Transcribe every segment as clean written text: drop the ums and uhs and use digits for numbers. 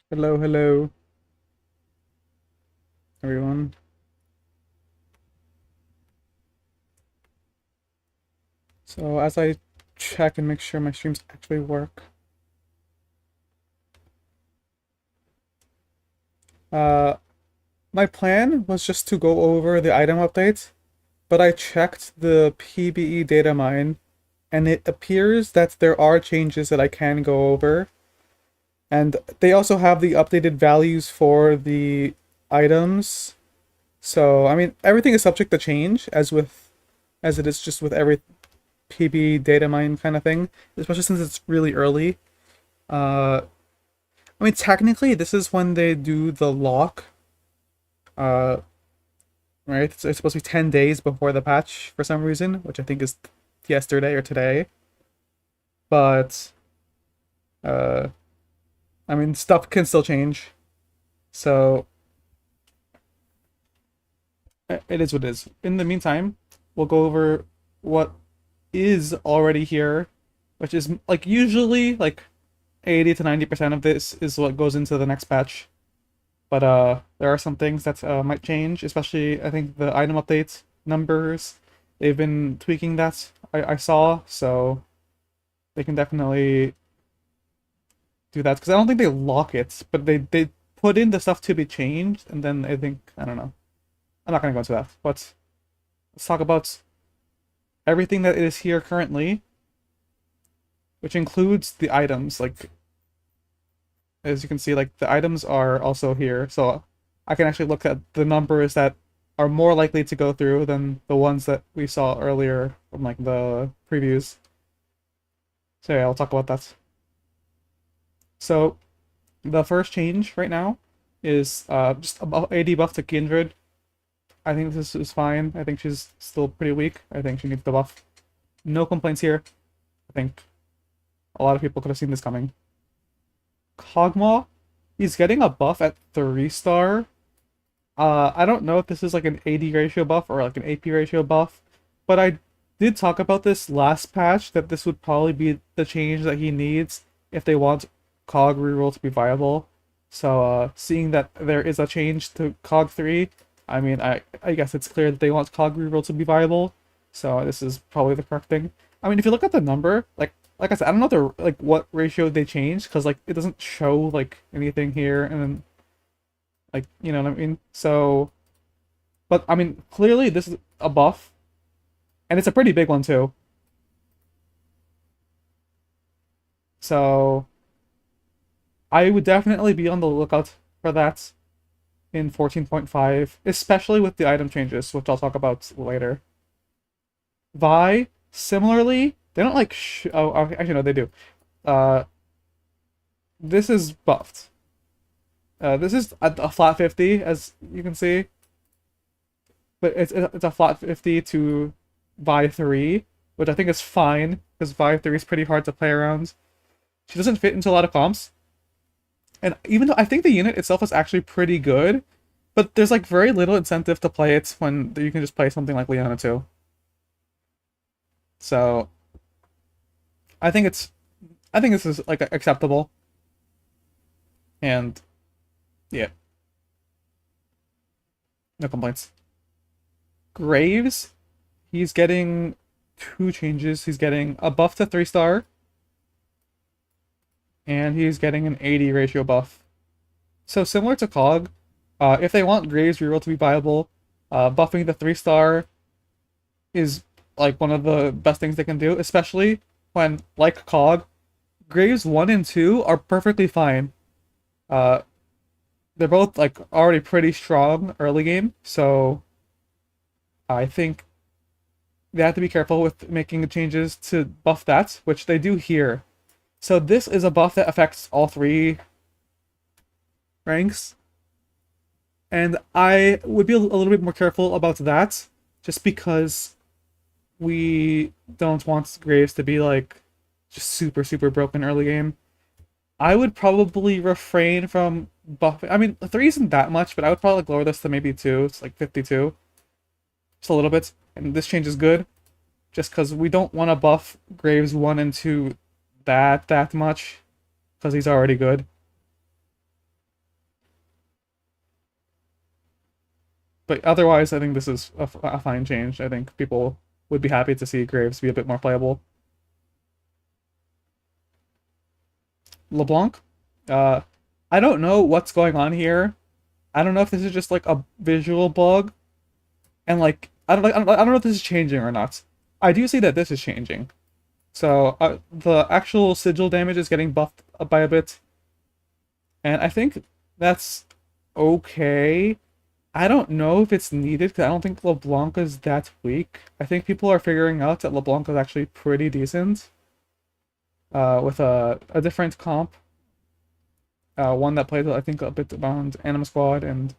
Hello, hello, everyone. So as I check and make sure my streams actually work, uh, my plan was just to go over the item update, but I checked the PBE data mine, and it appears that there are changes that I can go over, and they also have the updated values for the items. So, I mean, everything is subject to change, as it is just with every PBE data mine kind of thing, especially since it's really early. Uh, I mean, technically, this is when they do the lock, uh, right? It's supposed to be 10 days before the patch for some reason, which I think is yesterday or today. But, uh, I mean, stuff can still change. So, it is what it is. In the meantime, we'll go over what is already here, which is, like, usually, like, 80 to 90% of this is what goes into the next patch. But there are some things that might change, especially I think the item updates numbers. They've been tweaking that I saw, so they can definitely do that because I don't think they lock it, but they put in the stuff to be changed, and then I think I don't know. I'm not gonna go into that, but let's talk about everything that is here currently, which includes the items. Like as you can see, like the items are also here, so I can actually look at the numbers that are more likely to go through than the ones that we saw earlier from like the previews. So yeah, I'll talk about that. So the first change right now is just about AD buff to Kindred. I think this is fine. I think she's still pretty weak. I think she needs the buff. No complaints here. I think a lot of people could have seen this coming. Kog'Maw, he's getting a buff at 3-star. I don't know if this is like an AD ratio buff or like an AP ratio buff, but I did talk about this last patch that this would probably be the change that he needs if they want Cog reroll to be viable. So seeing that there is a change to Cog 3, I mean I guess it's clear that they want Cog reroll to be viable. So this is probably the correct thing. I mean if you look at the number, like I said, I don't know like what ratio they changed because like it doesn't show like anything here and then like, you know what I mean? So, but I mean, clearly this is a buff, and it's a pretty big one too. So, I would definitely be on the lookout for that in 14.5, especially with the item changes, which I'll talk about later. Vi, similarly, they don't like actually no, they do. Uh, this is buffed. This is a flat 50, as you can see, but it's a flat 50 to Vi 3, which I think is fine, because Vi 3 is pretty hard to play around. She doesn't fit into a lot of comps, and even though I think the unit itself is actually pretty good, but there's like very little incentive to play it when you can just play something like Leona too. So I think I think this is like acceptable, and yeah, no complaints. Graves, he's getting two changes. He's getting a buff to 3-star, and he's getting an 80 ratio buff. So similar to Cog, if they want Graves reroll to be viable, buffing the 3-star is like one of the best things they can do, especially when, like Cog, Graves 1 and 2 are perfectly fine. Uh, they're both like already pretty strong early game, so I think they have to be careful with making changes to buff that, which they do here. So this is a buff that affects all 3 ranks, and I would be a little bit more careful about that, just because we don't want Graves to be like just super super broken early game. I would probably refrain from buffing. I mean, 3 isn't that much, but I would probably lower this to maybe 2. It's like 52, just a little bit. And this change is good, just because we don't want to buff Graves 1 and 2 that much, because he's already good. But otherwise, I think this is a fine change. I think people would be happy to see Graves be a bit more playable. LeBlanc, uh, I don't know what's going on here. I don't know if this is just like a visual bug, and like I don't know if this is changing or not. I do see that this is changing. So the actual sigil damage is getting buffed up by a bit, and I think that's okay. I don't know if it's needed because I don't think LeBlanc is that weak. I think people are figuring out that LeBlanc is actually pretty decent. With a different comp, one that plays I think a bit around Anima Squad, and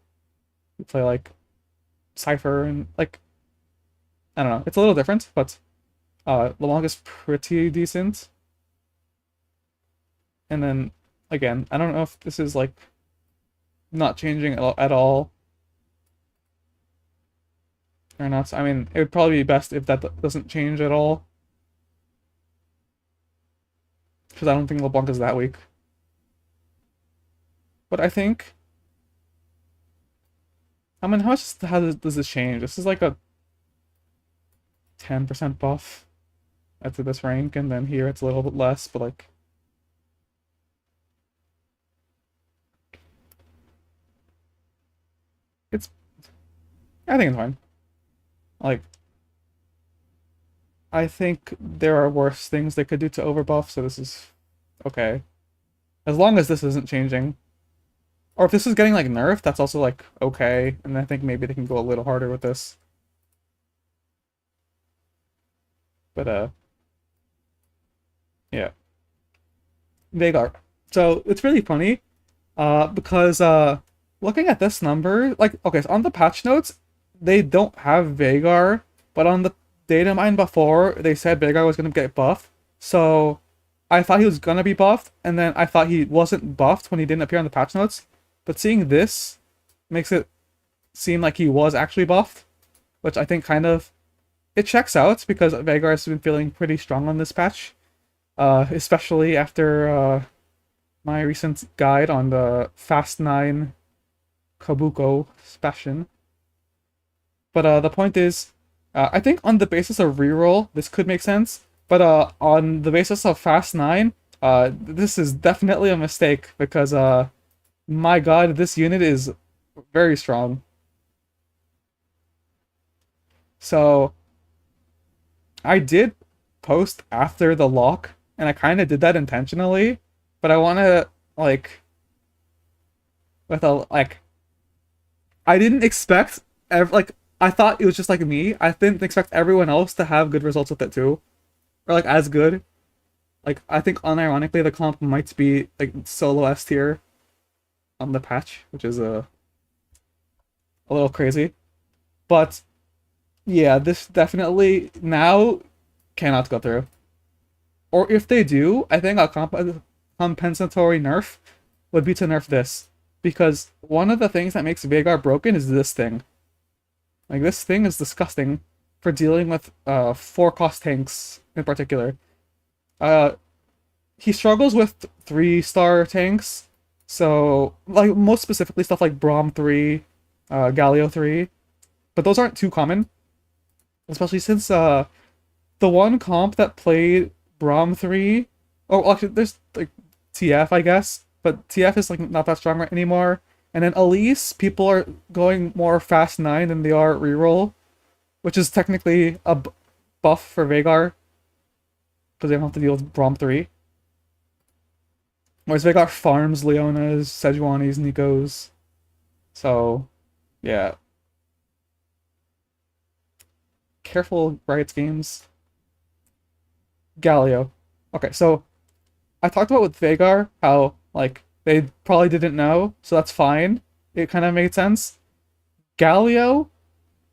you play like Cypher and like I don't know. It's a little different, but LeBlanc is pretty decent. And then again, I don't know if this is like not changing at all or not. I mean, it would probably be best if that doesn't change at all, because I don't think LeBlanc is that weak. But I think, I mean, how does this change? This is like a 10% buff at this rank, and then here it's a little bit less, but like it's I think it's fine. Like I think there are worse things they could do to overbuff, so this is okay. As long as this isn't changing. Or if this is getting like nerfed, that's also like okay, and I think maybe they can go a little harder with this. But yeah. Veigar. So it's really funny, because looking at this number, like okay, so on the patch notes, they don't have Veigar, but on the data mine before, they said Veigar was gonna get buffed. So I thought he was gonna be buffed, and then I thought he wasn't buffed when he didn't appear on the patch notes. But seeing this makes it seem like he was actually buffed, which I think kind of it checks out because Veigar has been feeling pretty strong on this patch, especially after my recent guide on the Fast 9 Kabuko Bastion. But the point is, I think on the basis of reroll, this could make sense. But on the basis of Fast 9, this is definitely a mistake because my god, this unit is very strong. So I did post after the lock, and I kind of did that intentionally, but I want to like with a like I didn't expect like I thought it was just like me. I didn't expect everyone else to have good results with it too, or like as good. Like I think unironically the comp might be like solo S tier on the patch, which is a little crazy. But yeah, this definitely now cannot go through. Or if they do, I think a compensatory nerf would be to nerf this. Because one of the things that makes Veigar broken is this thing. Like, this thing is disgusting for dealing with 4-cost tanks in particular. Uh, he struggles with 3-star tanks, so, like, most specifically stuff like Braum 3, Galio 3, but those aren't too common. Especially since the one comp that played Braum 3, oh, actually, there's, like, TF, I guess, but TF is, like, not that strong right anymore. And then Elise, people are going more Fast 9 than they are reroll, which is technically a buff for Veigar, because they don't have to deal with Braum 3. Whereas Veigar farms Leonas, Sejuani's, Nikos. So, yeah. Careful, Riot's games. Galio. Okay, so I talked about with Veigar how, like, they probably didn't know, so that's fine. It kind of made sense. Galio,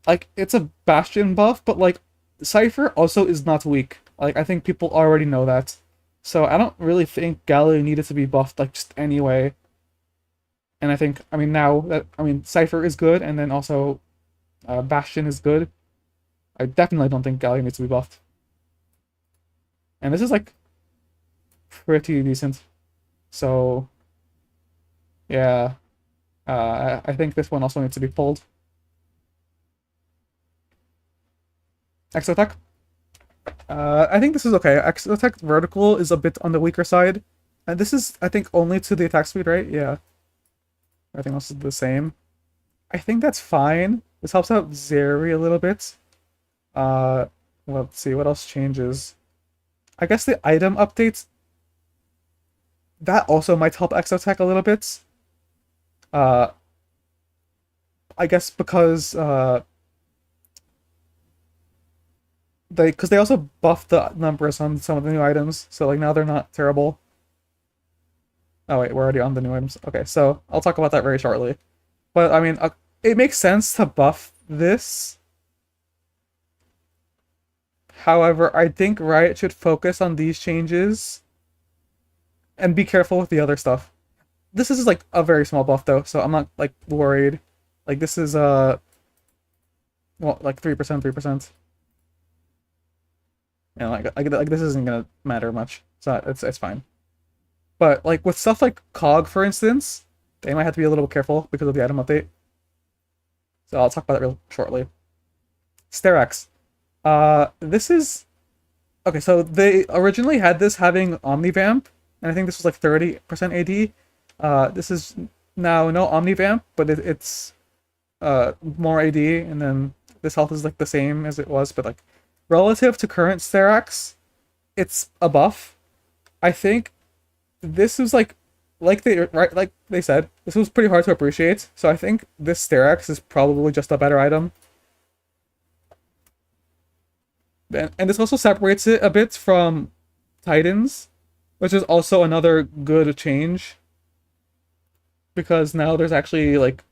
like, it's a Bastion buff, but, like, Cypher also is not weak. Like, I think people already know that. So I don't really think Galio needed to be buffed, like, just anyway. And I think, I mean, now that, I mean, Cypher is good, and then also Bastion is good. I definitely don't think Galio needs to be buffed. And this is, like, pretty decent. So, yeah. I think this one also needs to be pulled. Exotech. I think this is okay. Exotech vertical is a bit on the weaker side. And this is, I think, only to the attack speed, right? Yeah. Everything else is the same. I think that's fine. This helps out Zeri a little bit. Uh, let's see, what else changes? I guess the item updates, that also might help Exotech a little bit. Uh, I guess because they also buffed the numbers on some of the new items, so like now they're not terrible. Oh wait, we're already on the new items. Okay, so I'll talk about that very shortly. But I mean, it makes sense to buff this. However, I think Riot should focus on these changes and be careful with the other stuff. This is like a very small buff though, so I'm not like worried. Like this is well, like 3%, 3%. And like this isn't gonna matter much, so it's fine. But like with stuff like Cog, for instance, they might have to be a little careful because of the item update. So I'll talk about that real shortly. Sterex. This is okay. So they originally had this having Omnivamp, and I think this was like 30% AD. This is now no Omnivamp, but it's more AD, and then this health is like the same as it was, but like relative to current Sterex, it's a buff. I think this is like they said, this was pretty hard to appreciate. So I think this Sterex is probably just a better item. And this also separates it a bit from Titans, which is also another good change. Because now there's actually like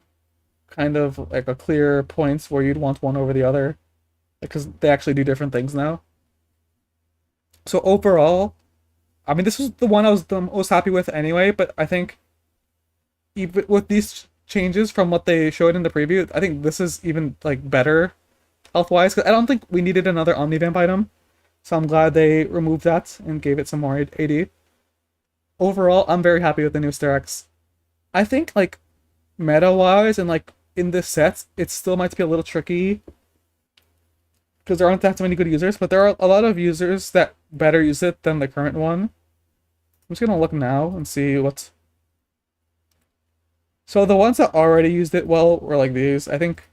kind of like a clear points where you'd want one over the other. Because they actually do different things now. So overall, I mean, this was the one I was the most happy with anyway, but I think even with these changes from what they showed in the preview, I think this is even like better health-wise, because I don't think we needed another Omnivamp item. So I'm glad they removed that and gave it some more AD. Overall, I'm very happy with the new Sterex. I think like meta-wise and like in this set, it still might be a little tricky because there aren't that many good users, but there are a lot of users that better use it than the current one. I'm just gonna look now and see what's... So the ones that already used it well were like these. I think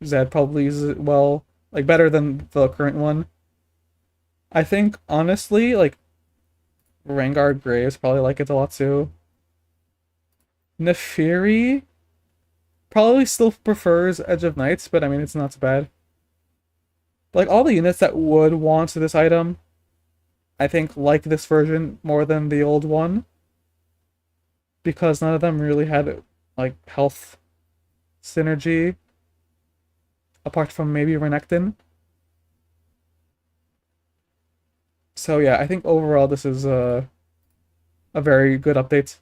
Zed probably uses it well, like better than the current one. I think honestly, like Rengar Graves probably like it a lot too. Nefiri probably still prefers Edge of Nights, but I mean it's not so bad. Like all the units that would want this item, I think like this version more than the old one. Because none of them really had like health synergy. Apart from maybe Renekton. So yeah, I think overall this is a very good update.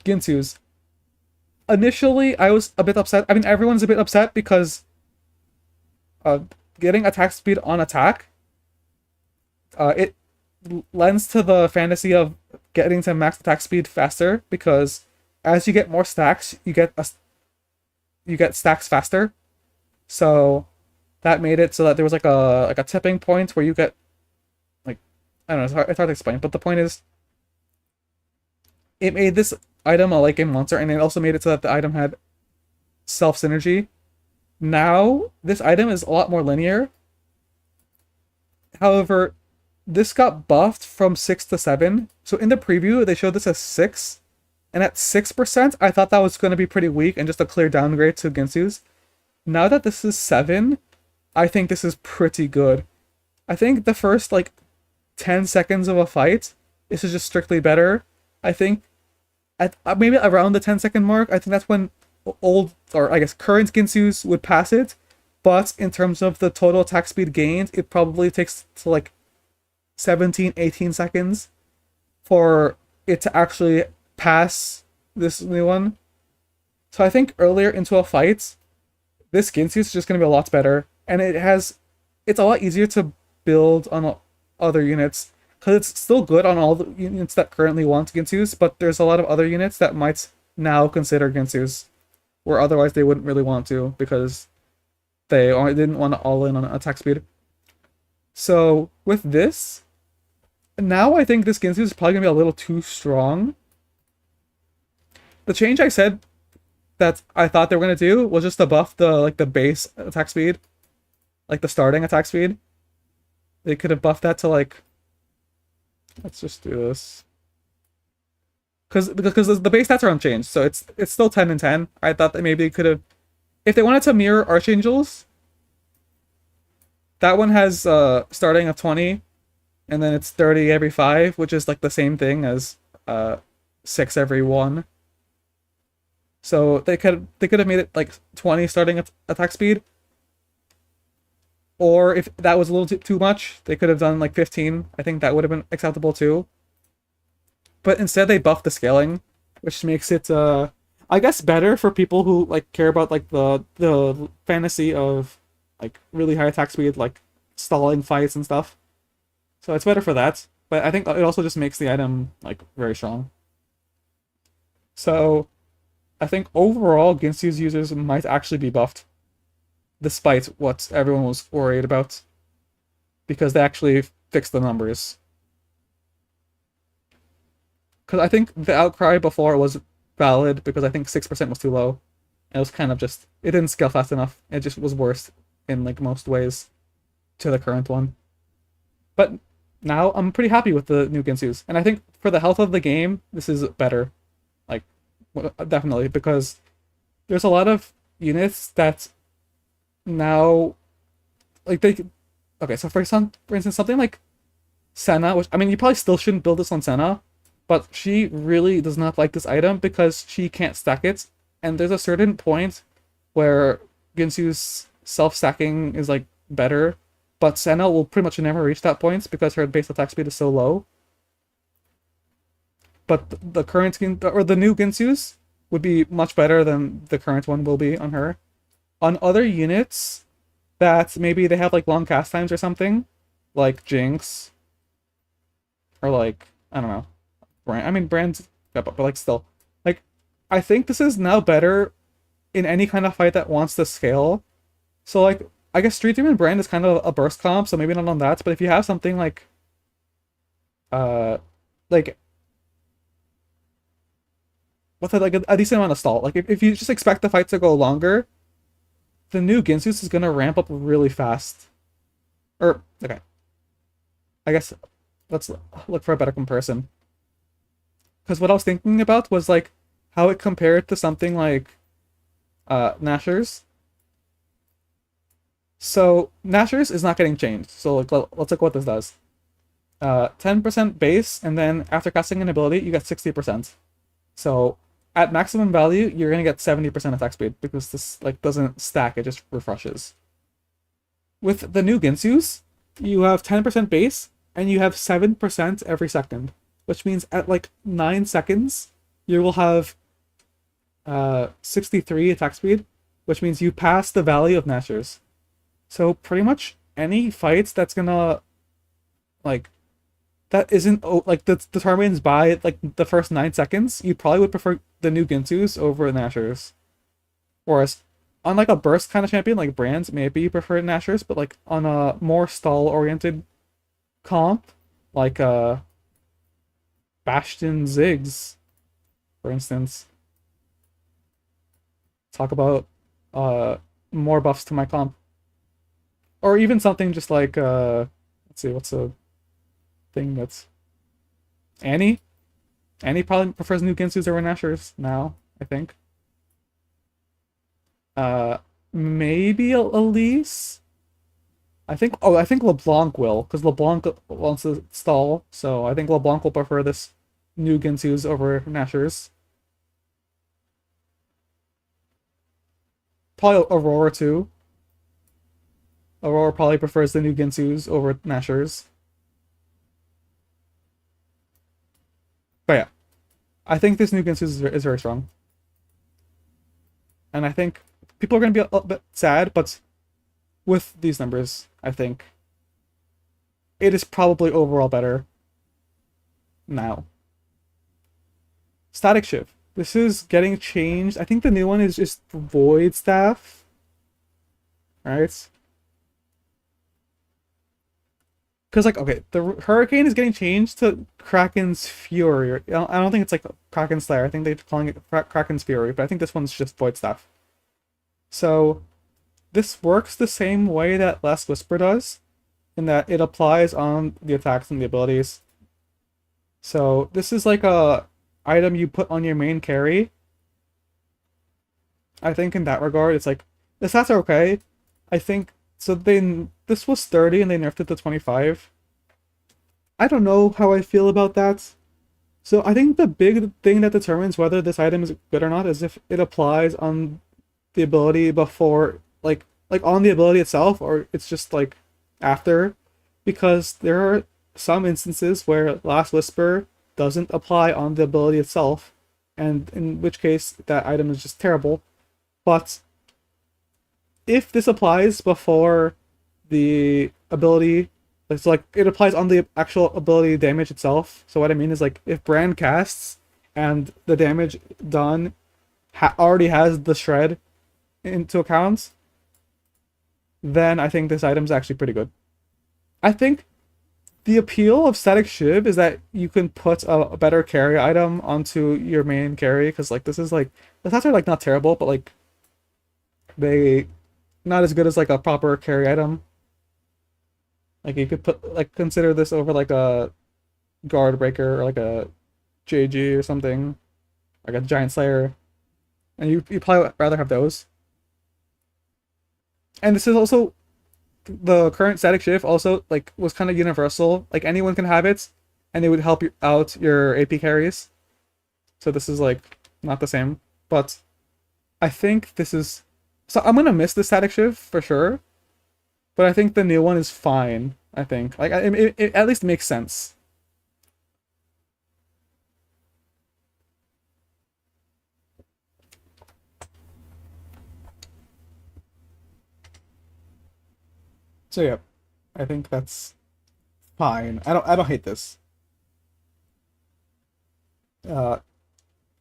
Ginsu's. Initially, I was a bit upset. I mean, everyone's a bit upset because getting attack speed on attack, it lends to the fantasy of getting to max attack speed faster because as you get more stacks, you get stacks faster. So that made it so that there was like a tipping point where you get like I don't know, it's hard to explain, but the point is it made this item a late game monster, and it also made it so that the item had self synergy. Now this item is a lot more linear. However, this got buffed from 6 to 7. So in the preview, they showed this as 6. And at 6%, I thought that was going to be pretty weak and just a clear downgrade to Ginsu's. Now that this is 7, I think this is pretty good. I think the first, like, 10 seconds of a fight, this is just strictly better. I think at maybe around the 10-second mark, I think that's when old, or I guess current Ginsu's would pass it. But in terms of the total attack speed gained, it probably takes to like 17, 18 seconds for it to actually pass this new one. So I think earlier into a fight, this Ginsu is just going to be a lot better. And it's a lot easier to build on other units. Because it's still good on all the units that currently want Ginsus, but there's a lot of other units that might now consider Ginsus, where otherwise they wouldn't really want to, because They only didn't want to all in on attack speed. So with this, now I think this Ginsu is probably gonna be a little too strong. The change I said that I thought they were gonna do was just to buff the base attack speed, like the starting attack speed. They could have buffed that to like, let's just do this. Because the base stats are unchanged, so it's still 10 and 10. I thought that maybe they could have, if they wanted to mirror Archangels, that one has starting of 20, and then it's 30 every 5, which is like the same thing as 6 every 1. So they could have made it like 20 starting attack speed. Or if that was a little too much, they could have done like 15. I think that would have been acceptable too. But instead they buffed the scaling, which makes it I guess better for people who like care about like the fantasy of like really high attack speed, like stalling fights and stuff. So it's better for that. But I think it also just makes the item like very strong. So I think overall Ginsu's users might actually be buffed, despite what everyone was worried about, because they actually fixed the numbers. Because I think the outcry before was valid, because I think 6% was too low. And it was kind of just, it didn't scale fast enough. It just was worse in like most ways to the current one. But now I'm pretty happy with the new Ginsus. And I think for the health of the game, this is better. Like, definitely, because there's a lot of units that now, like they, okay, so for instance, something like Senna, which, I mean, you probably still shouldn't build this on Senna, but she really does not like this item because she can't stack it, and there's a certain point where Ginsu's self-stacking is like better, but Senna will pretty much never reach that point because her base attack speed is so low. But the current or the new Ginsu's would be much better than the current one will be on her. On other units that maybe they have like long cast times or something, like Jinx, or like, I don't know, Brand. I mean, Brand's, but like still, like, I think this is now better in any kind of fight that wants to scale. So like, I guess Street Demon Brand is kind of a burst comp, so maybe not on that. But if you have something uh, like with like a decent amount of stall, like if you just expect the fight to go longer, the new Ginsus is gonna ramp up really fast. Or okay, I guess let's look for a better comparison. Because what I was thinking about was like how it compared to something like Nashor's. So Nashor's is not getting changed. So like let's look what this does. 10% base, and then after casting an ability, you get 60%. So at maximum value, you're gonna get 70% attack speed because this like doesn't stack; it just refreshes. With the new Ginsus, you have 10% base, and you have 7% every second, which means at like 9 seconds, you will have 63 attack speed, which means you pass the value of Nashor's. So pretty much any fights that's gonna like that isn't like that's determined by like the first 9 seconds, you probably would prefer the new Ginsus over Nashor's. Whereas on like a burst kind of champion like Brands, maybe you prefer Nashor's, but like on a more stall oriented comp, like Bastion Ziggs, for instance. Talk about more buffs to my comp. Or even something just like let's see, what's a thing that's Annie? Annie probably prefers new Ginsus over Nashor's now, I think. Maybe Elise? I think LeBlanc will, because LeBlanc wants to stall, so I think LeBlanc will prefer this new Ginsu's over Nashor's. Probably Aurora too. Aurora probably prefers the new Ginsu's over Nashor's. But yeah, I think this new Ginsu is very strong. And I think people are going to be a little bit sad, but with these numbers, I think it is probably overall better now. Static Shiv. This is getting changed. I think the new one is just Void Staff. right? Because like, okay, the Hurricane is getting changed to Kraken's Fury. I don't think it's like Kraken Slayer. I think they're calling it Kraken's Fury, but I think this one's just Void Staff. So this works the same way that Last Whisper does, in that it applies on the attacks and the abilities. So this is like a item you put on your main carry. I think in that regard, it's like the stats are okay. I think so. This was 30 and they nerfed it to 25. I don't know how I feel about that. So I think the big thing that determines whether this item is good or not is if it applies on the ability before, like on the ability itself, or it's just like after, because there are some instances where Last Whisper doesn't apply on the ability itself, and in which case that item is just terrible. But if this applies before the ability, it's like it applies on the actual ability damage itself. So what I mean is, like, if Brand casts and the damage done already has the shred into account, then I think this item's actually pretty good. I think the appeal of Static Shiv is that you can put a better carry item onto your main carry, because like this is like the stats are like not terrible, but like they not as good as like a proper carry item. Like you could put, like, consider this over like a Guard Breaker or like a JG or something, like a Giant Slayer, and you probably would rather have those. And this is also the current Static Shift also like was kind of universal. Like anyone can have it, and it would help you out your AP carries. So this is like not the same, but I think this is. So I'm gonna miss the Static Shift for sure, but I think the new one is fine. I think like it at least makes sense. So yeah, I think that's fine. I don't hate this. Uh,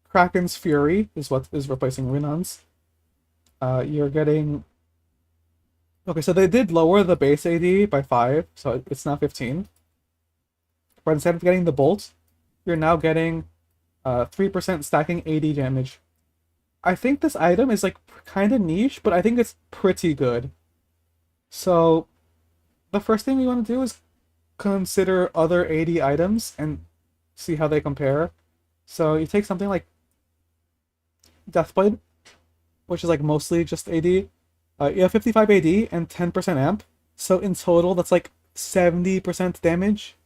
Kraken's Fury is what is replacing Renon's. You're getting, okay. So they did lower the base AD by 5, so it's now 15. But instead of getting the bolt, you're now getting 3% stacking AD damage. I think this item is like kind of niche, but I think it's pretty good. So the first thing we want to do is consider other AD items and see how they compare. So you take something like Deathblade, which is like mostly just AD. You have 55 AD and 10% amp. So in total, that's like 70% damage.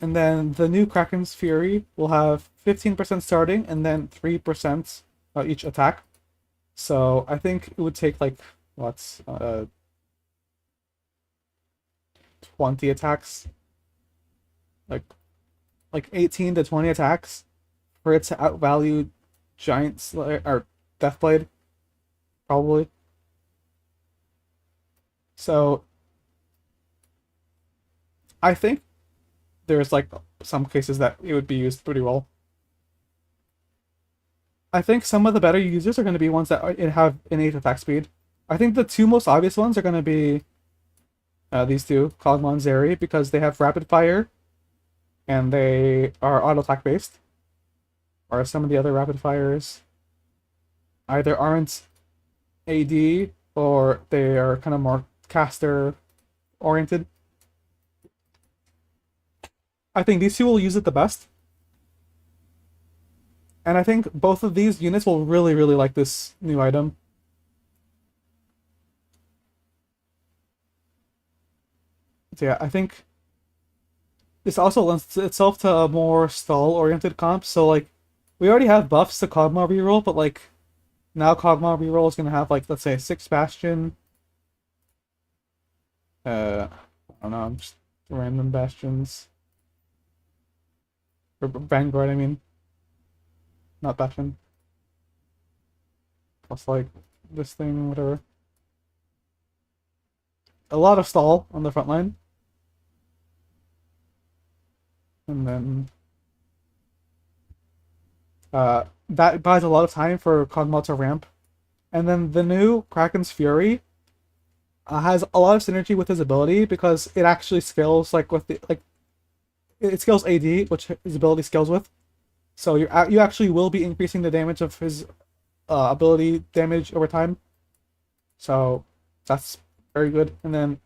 And then the new Kraken's Fury will have 15% starting and then 3% each attack. So I think it would take like, what's 20 attacks, like 18 to 20 attacks for it to outvalue Giant Slayer or Deathblade, probably. So I think there's like some cases that it would be used pretty well. I think some of the better users are going to be ones that have innate attack speed. I think the two most obvious ones are going to be these two, Kog'Maw and Zeri, because they have rapid fire and they are auto attack based. Or some of the other rapid fires either aren't AD or they are kind of more caster oriented. I think these two will use it the best. And I think both of these units will really, really like this new item. So yeah, I think this also lends itself to a more stall-oriented comp. So like, we already have buffs to Kog'Maw reroll, but like, now Kog'Maw reroll is gonna have like, let's say 6 Bastion. I don't know, just random Bastions. Or Vanguard, I mean. Not Bastion. Plus like, this thing, whatever. A lot of stall on the front line. And then that buys a lot of time for Kog'Maw to ramp And then the new Kraken's Fury has a lot of synergy with his ability because it actually scales like with the like it scales AD, which his ability scales with. So you actually will be increasing the damage of his ability damage over time. So that's very good. And then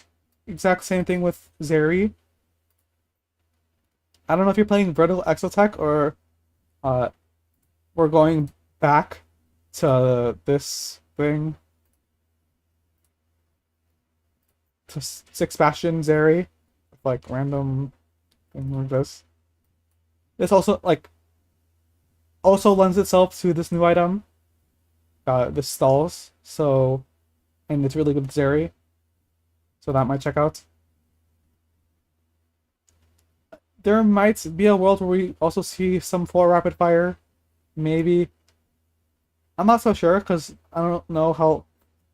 exact same thing with Zeri. I don't know if you're playing Vertical Exotech or uh, we're going back to this thing to Six Bastion Zeri, like random thing like this. This also like also lends itself to this new item, the stalls. So and it's really good with Zeri, so that might check out. There might be a world where we also see some 4 rapid fire, maybe. I'm not so sure because I don't know how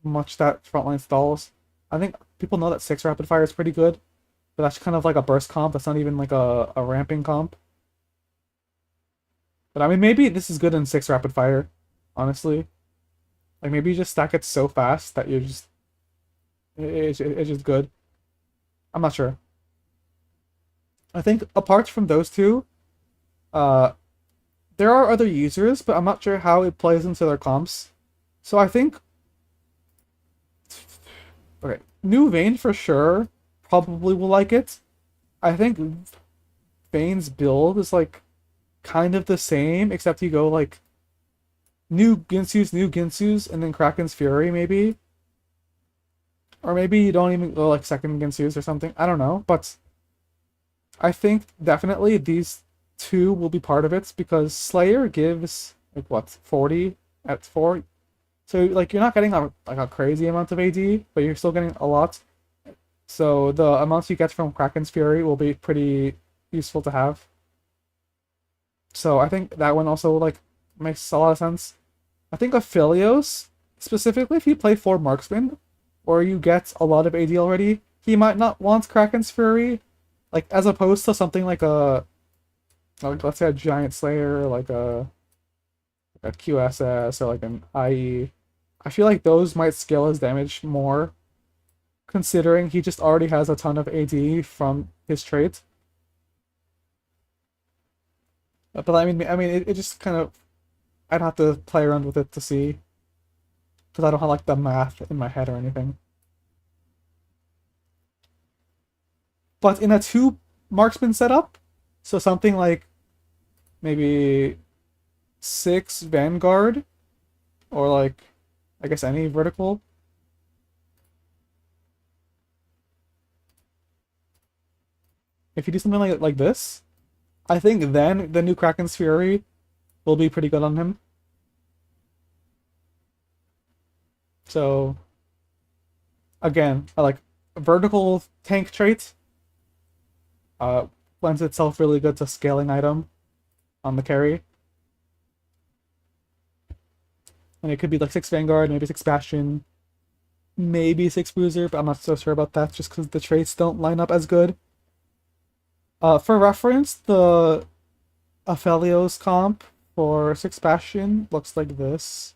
much that frontline stalls. I think people know that 6 rapid fire is pretty good, but that's kind of like a burst comp. That's not even like a ramping comp. But I mean, maybe this is good in 6 rapid fire, honestly. Like maybe you just stack it so fast that you're just it's just good. I'm not sure. I think apart from those two, uh, there are other users, but I'm not sure how it plays into their comps. So I think okay, New Vayne for sure probably will like it. I think Vayne's build is like kind of the same, except you go like new Ginsu's, and then Kraken's Fury maybe. Or maybe you don't even go like second Ginsu's or something. I don't know, but I think definitely these two will be part of it because Slayer gives like what 40 at 4. So like you're not getting like a crazy amount of AD, but you're still getting a lot. So the amounts you get from Kraken's Fury will be pretty useful to have. So I think that one also like makes a lot of sense. I think Aphelios, specifically if you play 4 marksman, or you get a lot of AD already, he might not want Kraken's Fury, like as opposed to something like let's say a Giant Slayer, like a QSS or like an IE. I feel like those might scale his damage more, considering he just already has a ton of AD from his trait. But I mean, it just kind of I'd have to play around with it to see, because I don't have like the math in my head or anything. But in a 2 marksman setup, so something like maybe 6 Vanguard, or like I guess any vertical. If you do something like this, I think then the new Kraken's Fury will be pretty good on him. So again, I like vertical tank trait. Uh, lends itself really good to scaling item on the carry, and it could be like 6 Vanguard, maybe 6 Bastion, maybe 6 Bruiser, but I'm not so sure about that just because the traits don't line up as good. For reference, the Aphelios comp for 6 Bastion looks like this.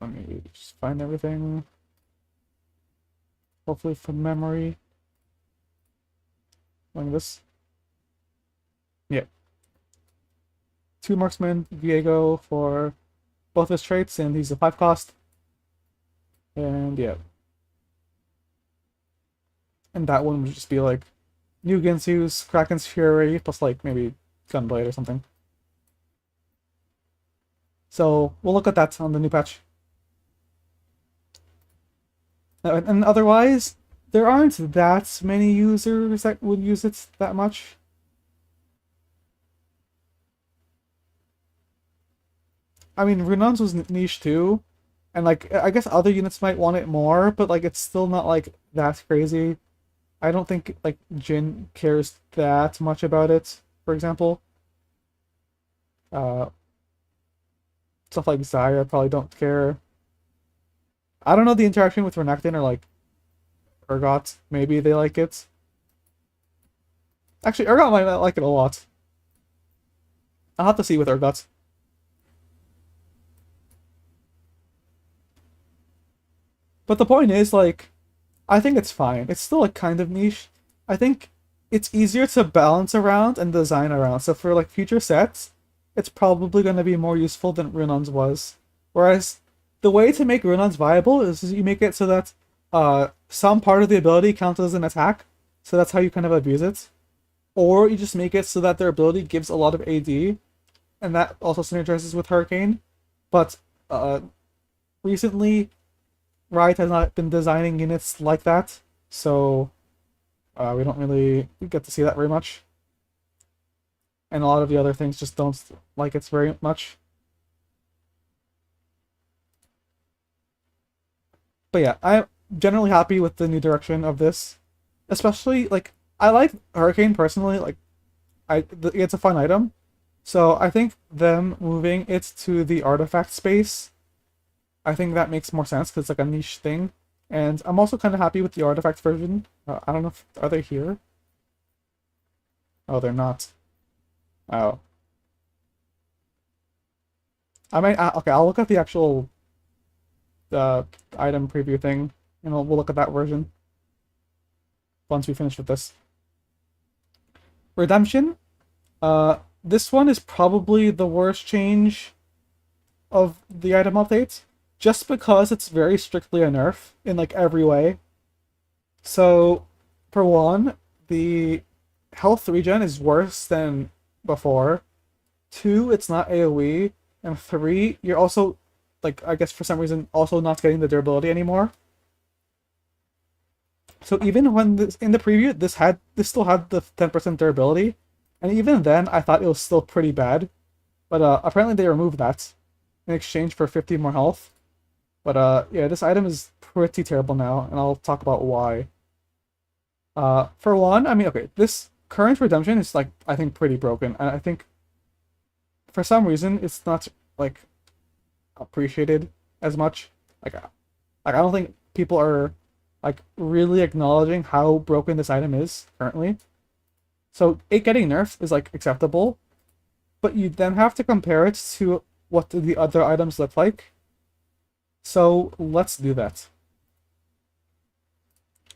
Let me just find everything. Hopefully from memory. Like this. Yeah. 2 marksman, Viego for both his traits, and he's a 5 cost. And yeah. And that one would just be like new Ginsu's, Kraken's Fury, plus like maybe Gunblade or something. So we'll look at that on the new patch. And otherwise, there aren't that many users that would use it that much. I mean, Runon's was niche too, and like I guess other units might want it more, but like it's still not like that crazy. I don't think like Jin cares that much about it, for example. Uh, Stuff like Zarya probably don't care. I don't know the interaction with Renekton or like Urgot. Maybe they like it. Actually, Urgot might not like it a lot. I'll have to see with Urgot. But the point is, like, I think it's fine. It's still like kind of niche. I think it's easier to balance around and design around. So for like future sets, it's probably going to be more useful than Runon's was. Whereas the way to make Runon's viable is you make it so that some part of the ability counts as an attack. So that's how you kind of abuse it. Or you just make it so that their ability gives a lot of AD, and that also synergizes with Hurricane. But recently, Riot has not been designing units like that, so we don't really get to see that very much. And a lot of the other things just don't like it very much. But yeah, I'm generally happy with the new direction of this. Especially, like, I like Hurricane personally, like, it's a fun item. So I think them moving it to the artifact space, I think that makes more sense because it's like a niche thing. And I'm also kind of happy with the artifact version. I don't know if, are they here? Oh, they're not. Oh. I might, okay, I'll look at the actual item preview thing, and we'll look at that version once we finish with this. Redemption. This one is probably the worst change of the item updates, just because it's very strictly a nerf in like every way. So, for one, the health regen is worse than before. Two, it's not AoE, and three, you're also like I guess for some reason also not getting the durability anymore. So even when this in the preview, this still had the 10% durability, and even then I thought it was still pretty bad. But apparently they removed that in exchange for 50 more health. But yeah, this item is pretty terrible now, and I'll talk about why. For one, I mean, okay, this current redemption is like I think pretty broken, and I think for some reason it's not like appreciated as much. Like I don't think people are like really acknowledging how broken this item is currently. So it getting nerfed is like acceptable, but you then have to compare it to what the other items look like. So let's do that.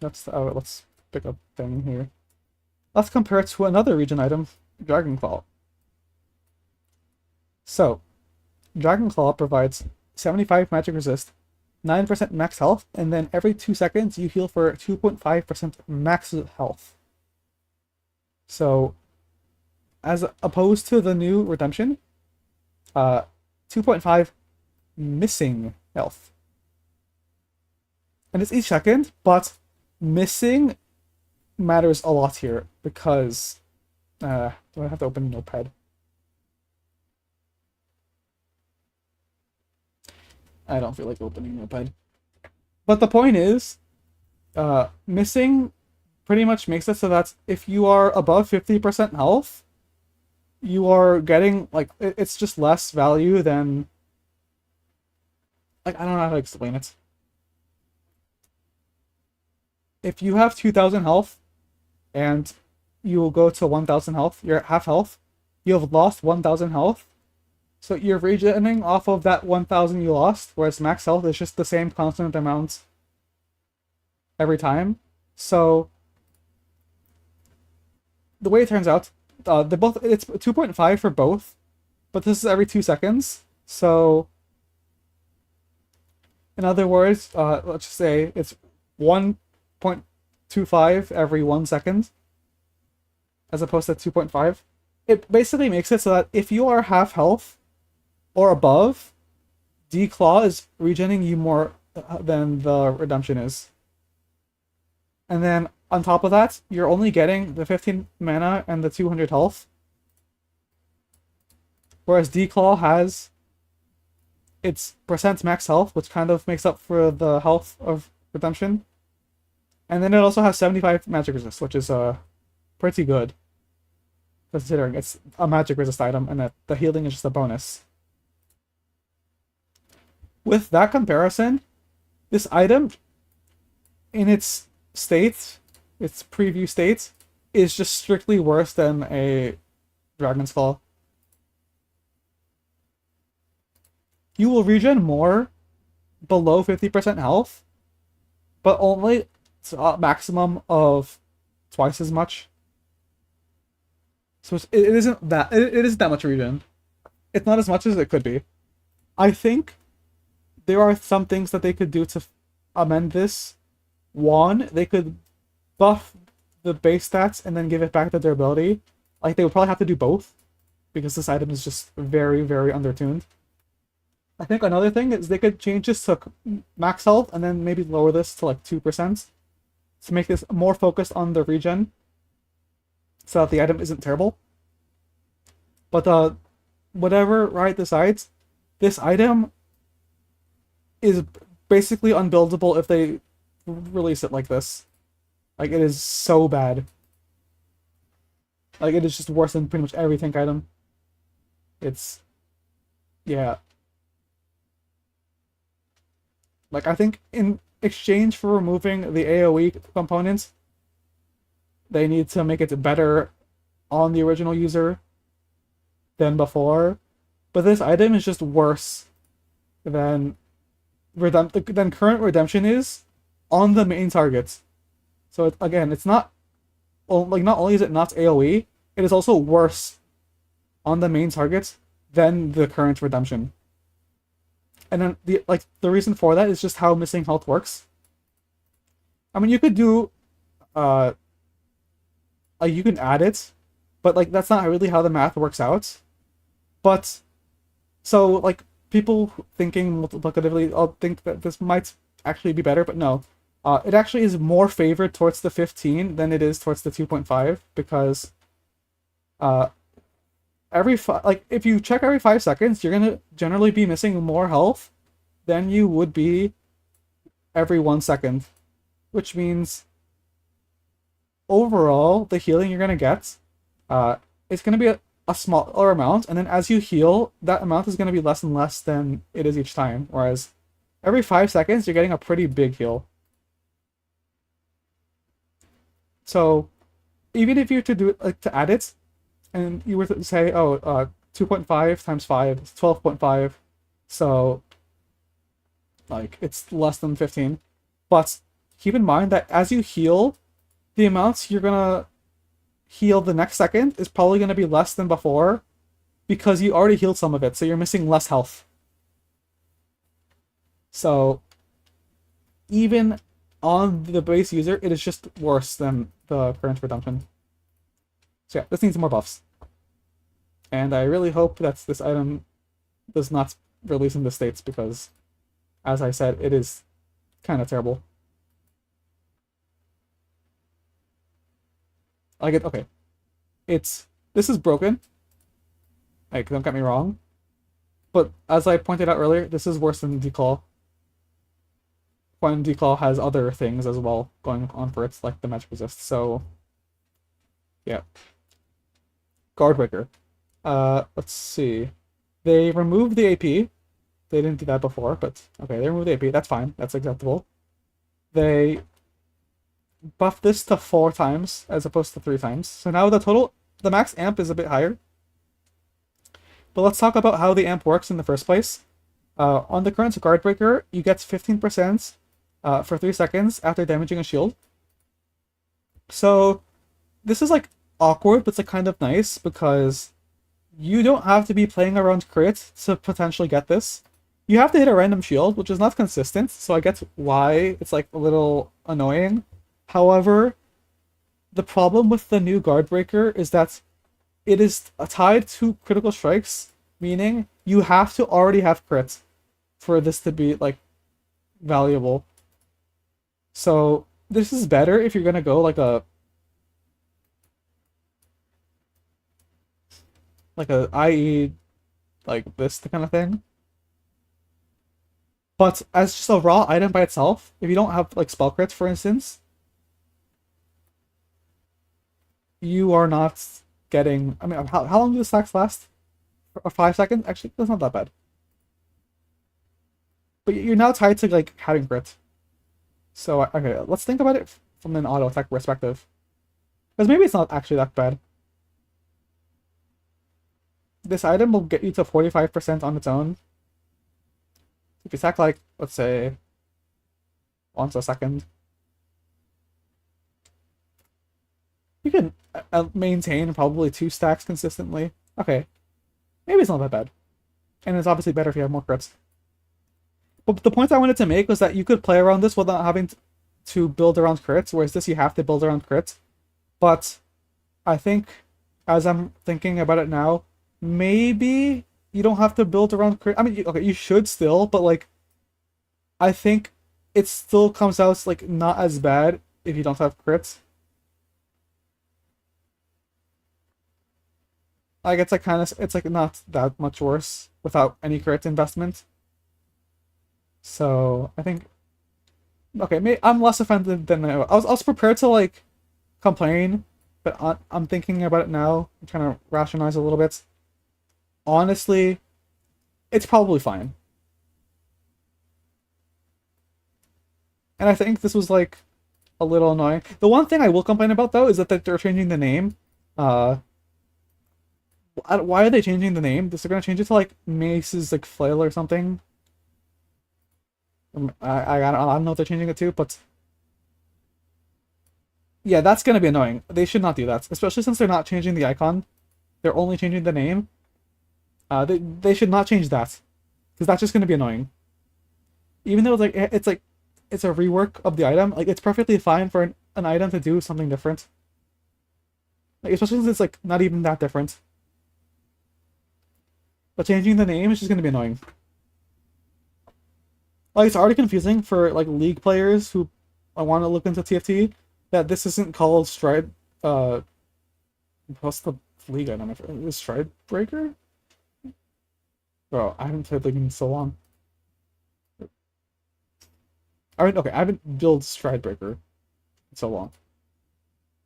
Let's pick a thing here. Let's compare it to another region item, Dragonclaw. So, Dragonclaw provides 75 magic resist, 9% max health, and then every 2 seconds you heal for 2.5% max health. So, as opposed to the new Redemption, 2.5 missing health. And it's each second, but missing matters a lot here because do I have to open Notepad? I don't feel like opening Notepad. But the point is, missing pretty much makes it so that if you are above 50% health, you are getting like it's just less value than like I don't know how to explain it. If you have 2000 health and you will go to 1000 health, you're at half health, you have lost 1000 health. So you're regening off of that 1000 you lost, whereas max health is just the same constant amount every time. So the way it turns out, it's 2.5 for both, but this is every 2 seconds. So in other words, let's just say it's 1.25 every 1 second, as opposed to 2.5. It basically makes it so that if you are half health or above, Declaw is regenerating you more than the Redemption is. And then on top of that, you're only getting the 15 mana and the 200 health. Whereas Declaw has its percent max health, which kind of makes up for the health of Redemption. And then it also has 75 magic resist, which is pretty good, considering it's a magic resist item and that the healing is just a bonus. With that comparison, this item, in its state, its preview state, is just strictly worse than a Dragon's Fall. You will regen more below 50% health, but only to a maximum of twice as much. So it isn't that it isn't that much regen. It's not as much as it could be. I think there are some things that they could do to amend this. One, they could buff the base stats and then give it back to durability. Like they would probably have to do both because this item is just very, very undertuned. I think another thing is they could change this to max health and then maybe lower this to like 2% to make this more focused on the regen so that the item isn't terrible. But whatever Riot decides, this item is basically unbuildable if they release it like this. Like, it is so bad. Like, it is just worse than pretty much every tank item. It's... yeah. Like, I think in exchange for removing the AoE components, they need to make it better on the original user than before. But this item is just worse than current redemption is on the main targets. So again, it's not like not only is it not AoE, it is also worse on the main targets than the current redemption. And then the reason for that is just how missing health works. I mean, you could do you can add it, but like that's not really how the math works out. But so like people thinking multiplicatively, I'll think that this might actually be better, but no. It actually is more favored towards the 15 than it is towards the 2.5 because if you check every 5 seconds, you're gonna generally be missing more health than you would be every 1 second, which means overall the healing you're gonna get is gonna be a smaller amount, and then as you heal, that amount is gonna be less and less than it is each time. Whereas every 5 seconds, you're getting a pretty big heal. So even if you were to do it, like to add it, and you were to say, 2.5 times 5 is 12.5, so like it's less than 15. But keep in mind that as you heal, the amounts you're gonna heal the next second is probably gonna be less than before because you already healed some of it, so you're missing less health. So even on the base user, it is just worse than the current redemption. So yeah, this needs more buffs. And I really hope that this item does not release in the States because, as I said, it is kind of terrible. Okay. This is broken. Like, don't get me wrong. But as I pointed out earlier, this is worse than Declaw. When Declaw has other things as well going on for it, like the magic resist. So, yeah. Guardbreaker. Let's see. They removed the AP. They didn't do that before, but okay, they removed the AP. That's fine. That's acceptable. They buffed this to 4 times as opposed to 3 times. So now the max amp is a bit higher. But let's talk about how the amp works in the first place. On the current Guardbreaker, you get 15% for 3 seconds after damaging a shield. So this is like awkward, but it's like kind of nice because you don't have to be playing around crit to potentially get this. You have to hit a random shield, which is not consistent, so I get why it's like a little annoying. However, the problem with the new Guardbreaker is that it is tied to critical strikes, meaning you have to already have crit for this to be like valuable. So this is better if you're gonna go like a IE like this kind of thing. But as just a raw item by itself, if you don't have like spell crits, for instance, you are not getting. I mean, how long do the stacks last? 5 seconds? Actually, that's not that bad. But you're now tied to like having crit. So okay, let's think about it from an auto attack perspective, because maybe it's not actually that bad. This item will get you to 45% on its own. If you attack like, let's say, once a second, You can maintain probably 2 stacks consistently. Okay, maybe it's not that bad. And it's obviously better if you have more crits. But the point I wanted to make was that you could play around this without having to build around crits, whereas this you have to build around crits. But I think, as I'm thinking about it now, maybe you don't have to build around crit. I mean, okay, you should still, but like, I think it still comes out like not as bad if you don't have crits. Like it's like kind of it's like not that much worse without any crit investment. So I think okay, I'm less offended than I was prepared to like complain, but I'm thinking about it now. I'm trying to rationalize a little bit. Honestly, it's probably fine. And I think this was like a little annoying. The one thing I will complain about though is that they're changing the name. Uh, why are they changing the name? They're gonna change it to like Mace's like flail or something. I don't know if they're changing it to, but yeah, that's gonna be annoying. They should not do that, especially since they're not changing the icon. They're only changing the name. They should not change that because that's just gonna be annoying. Even though it's a rework of the item, like it's perfectly fine for an item to do something different. Like especially since it's like not even that different. But changing the name is just gonna be annoying. Like it's already confusing for like League players who want to look into TFT that this isn't called Stride. What's the League item? Is Stride Breaker? Bro, I haven't played League in so long. I mean, okay, I haven't built Stride Breaker in so long.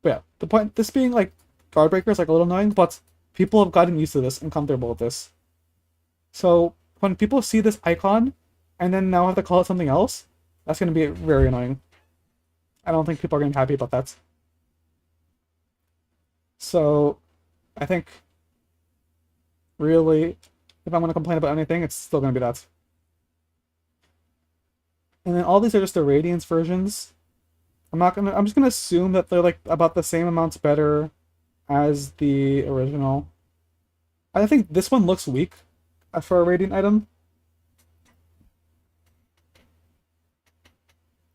But yeah, the point, this being like Guard Breaker is like a little annoying, but people have gotten used to this and comfortable with this. So when people see this icon and then now have to call it something else, that's going to be very annoying. I don't think people are going to be happy about that. So I think really, if I'm going to complain about anything, it's still going to be that. And then all these are just the Radiance versions. I'm just gonna assume that they're like about the same amounts better as the original. I think this one looks weak for a Radiant item.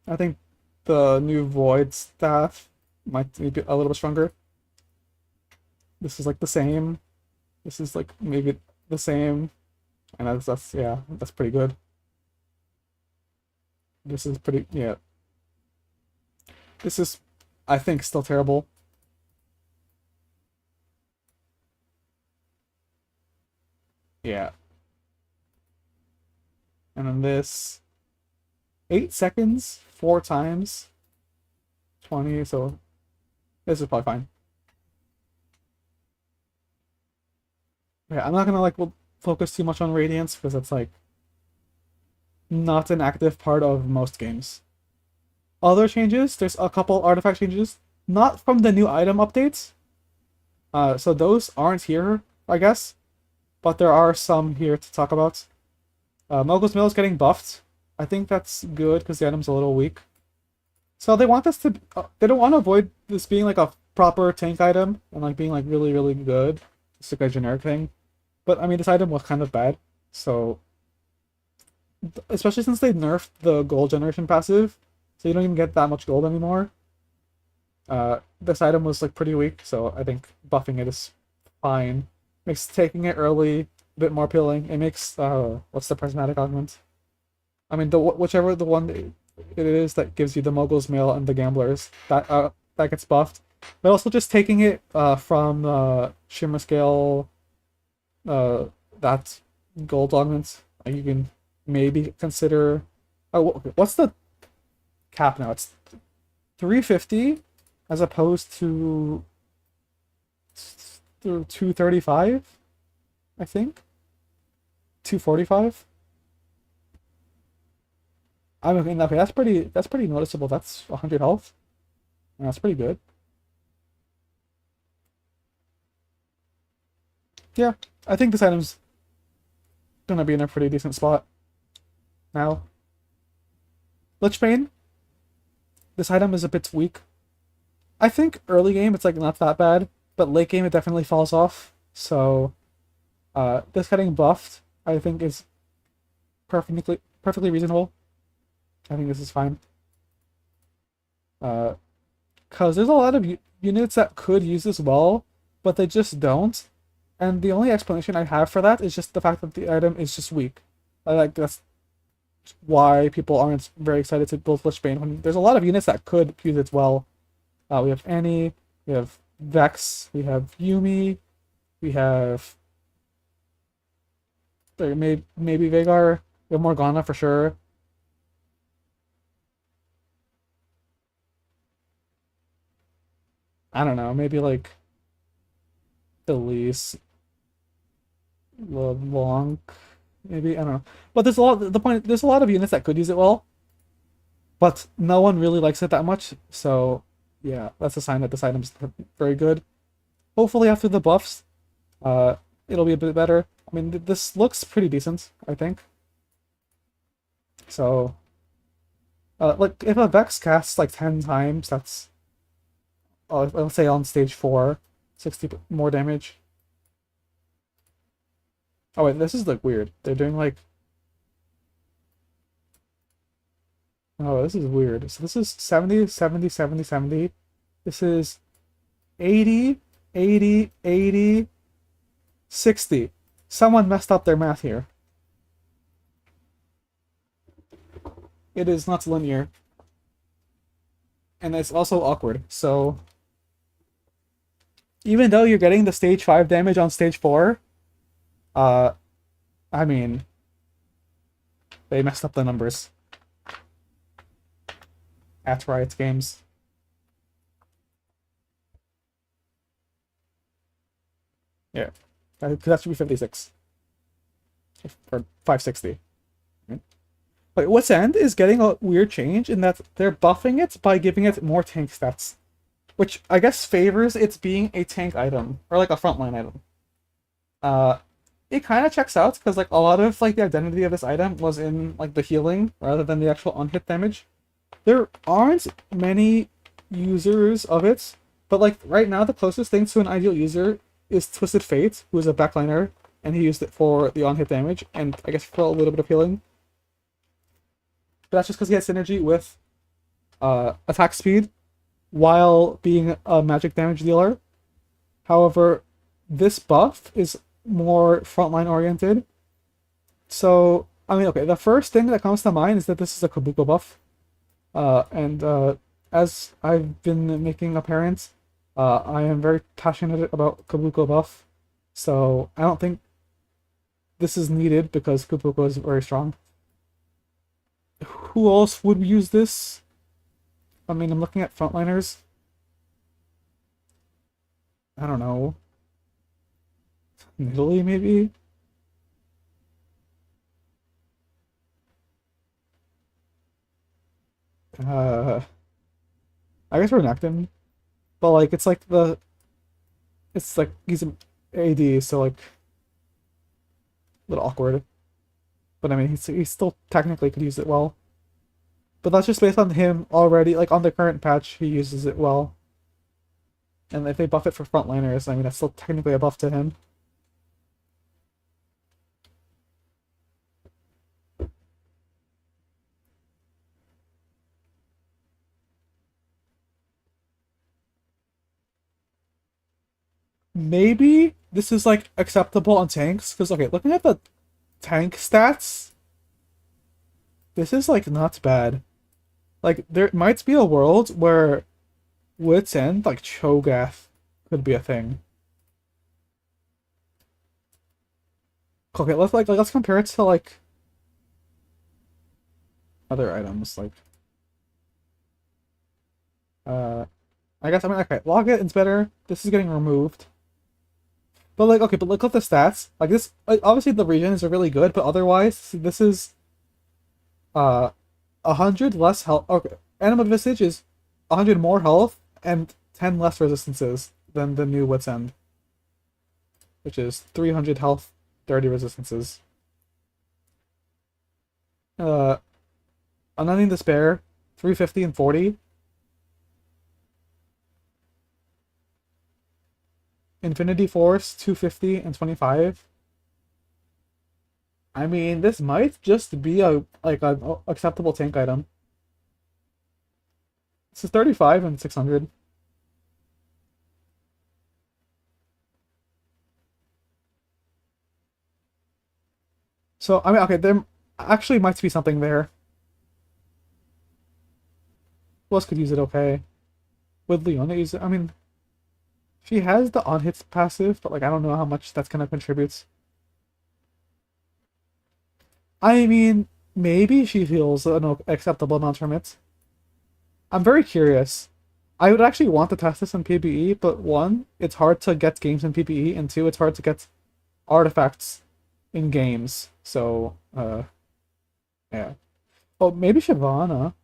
I think the new Void staff might be a little bit stronger. This is like the same. This is like maybe the same. And that's yeah, that's pretty good. This is pretty yeah. This is I think still terrible. Yeah. And then this 8 seconds, 4 times, 20, so this is probably fine. Yeah, I'm not gonna like focus too much on Radiance because it's like not an active part of most games. Other changes, there's a couple artifact changes, not from the new item updates. So those aren't here, I guess, but there are some here to talk about. Mogul's Mill is getting buffed. I think that's good because the item's a little weak. So they want this to, they don't want to avoid this being like a proper tank item and like being like really, really good. It's like a generic thing. But I mean, this item was kind of bad, so especially since they nerfed the gold generation passive, so you don't even get that much gold anymore. This item was like pretty weak, so I think buffing it is fine. Makes taking it early a bit more appealing. It makes what's the prismatic augment? I mean whichever the one it is that gives you the Mogul's Mail and the Gamblers that gets buffed. But also just taking it from Shimmer Scale that gold augment, you can maybe consider. Oh, what's the cap now? It's 350 as opposed to 235, I think. 245. I mean, okay, that's pretty noticeable. That's 100 health. And that's pretty good. Yeah, I think this item's gonna be in a pretty decent spot now. Lichbane, this item is a bit weak. I think early game it's like not that bad, but late game it definitely falls off. So this getting buffed, I think is perfectly reasonable. I think this is fine. Uh, cause there's a lot of units that could use this well, but they just don't. And the only explanation I have for that is just the fact that the item is just weak. Like that's why people aren't very excited to build Fleshbane when there's a lot of units that could use it well. We have Annie, we have Vex, we have Yumi, we have maybe Vagar, we have Morgana for sure. I don't know, maybe like Elise, LeBlanc, maybe I don't know. But there's a lot. The point there's a lot of units that could use it well, but no one really likes it that much. So yeah, that's a sign that this item's very good. Hopefully after the buffs, uh, it'll be a bit better. I mean, this looks pretty decent, I think. So, like if a Vex casts like 10 times, that's let's say on stage 4, 60 more damage. Oh wait, this is like weird. They're doing like oh, this is weird. So this is 70, 70, 70, 70. This is 80, 80, 80, 60. Someone messed up their math here. It is not linear. And it's also awkward. So even though you're getting the stage 5 damage on stage 4, uh I mean they messed up the numbers at Riot Games. Yeah. That should be 56. Or 560. Wait, What's End is getting a weird change in that they're buffing it by giving it more tank stats, which I guess favors its being a tank item or like a frontline item. Uh, it kind of checks out because like a lot of like the identity of this item was in like the healing rather than the actual on-hit damage. There aren't many users of it, but like right now the closest thing to an ideal user is Twisted Fate, who is a backliner, and he used it for the on-hit damage and I guess for a little bit of healing. But that's just because he has synergy with attack speed while being a magic damage dealer. However, this buff is more frontline oriented. So, I mean, okay, the first thing that comes to mind is that this is a Kabuko buff. And as I've been making apparent, I am very passionate about Kabuko buff. So, I don't think this is needed because Kabuko is very strong. Who else would use this? I mean, I'm looking at frontliners. I don't know. Italy, maybe? Uh, I guess Renekton. But, like, it's like, he's an AD, so, like, a little awkward. But, I mean, he still technically could use it well. But that's just based on him already, like, on the current patch, he uses it well. And if they buff it for frontliners, I mean, that's still technically a buff to him. Maybe this is like acceptable on tanks because okay, looking at the tank stats, this is like not bad. Like there might be a world where Wits End like Cho'Gath could be a thing. Okay, let's compare it to like other items like uh I guess I mean okay, log it's better. This is getting removed. But like okay, but look at the stats. Like this like, obviously the regions are really good, but otherwise this is uh 100 less health. Okay, Anima Visage is 100 more health and 10 less resistances than the new Wits End, which is 300 health, 30 resistances. Uh, Unending Despair, 350 and 40. Infinity Force, 250, and 25. I mean, this might just be a like an acceptable tank item. This is 35 and 600. So I mean, okay, there actually might be something there. Who else could use it? Okay, would Leona use it? I mean, she has the on hits passive, but like I don't know how much that's gonna contribute. I mean, maybe she feels an acceptable amount from it. I'm very curious. I would actually want to test this in PvE, but one, it's hard to get games in PvE, and two, it's hard to get artifacts in games. So, yeah. Oh, maybe Shyvana.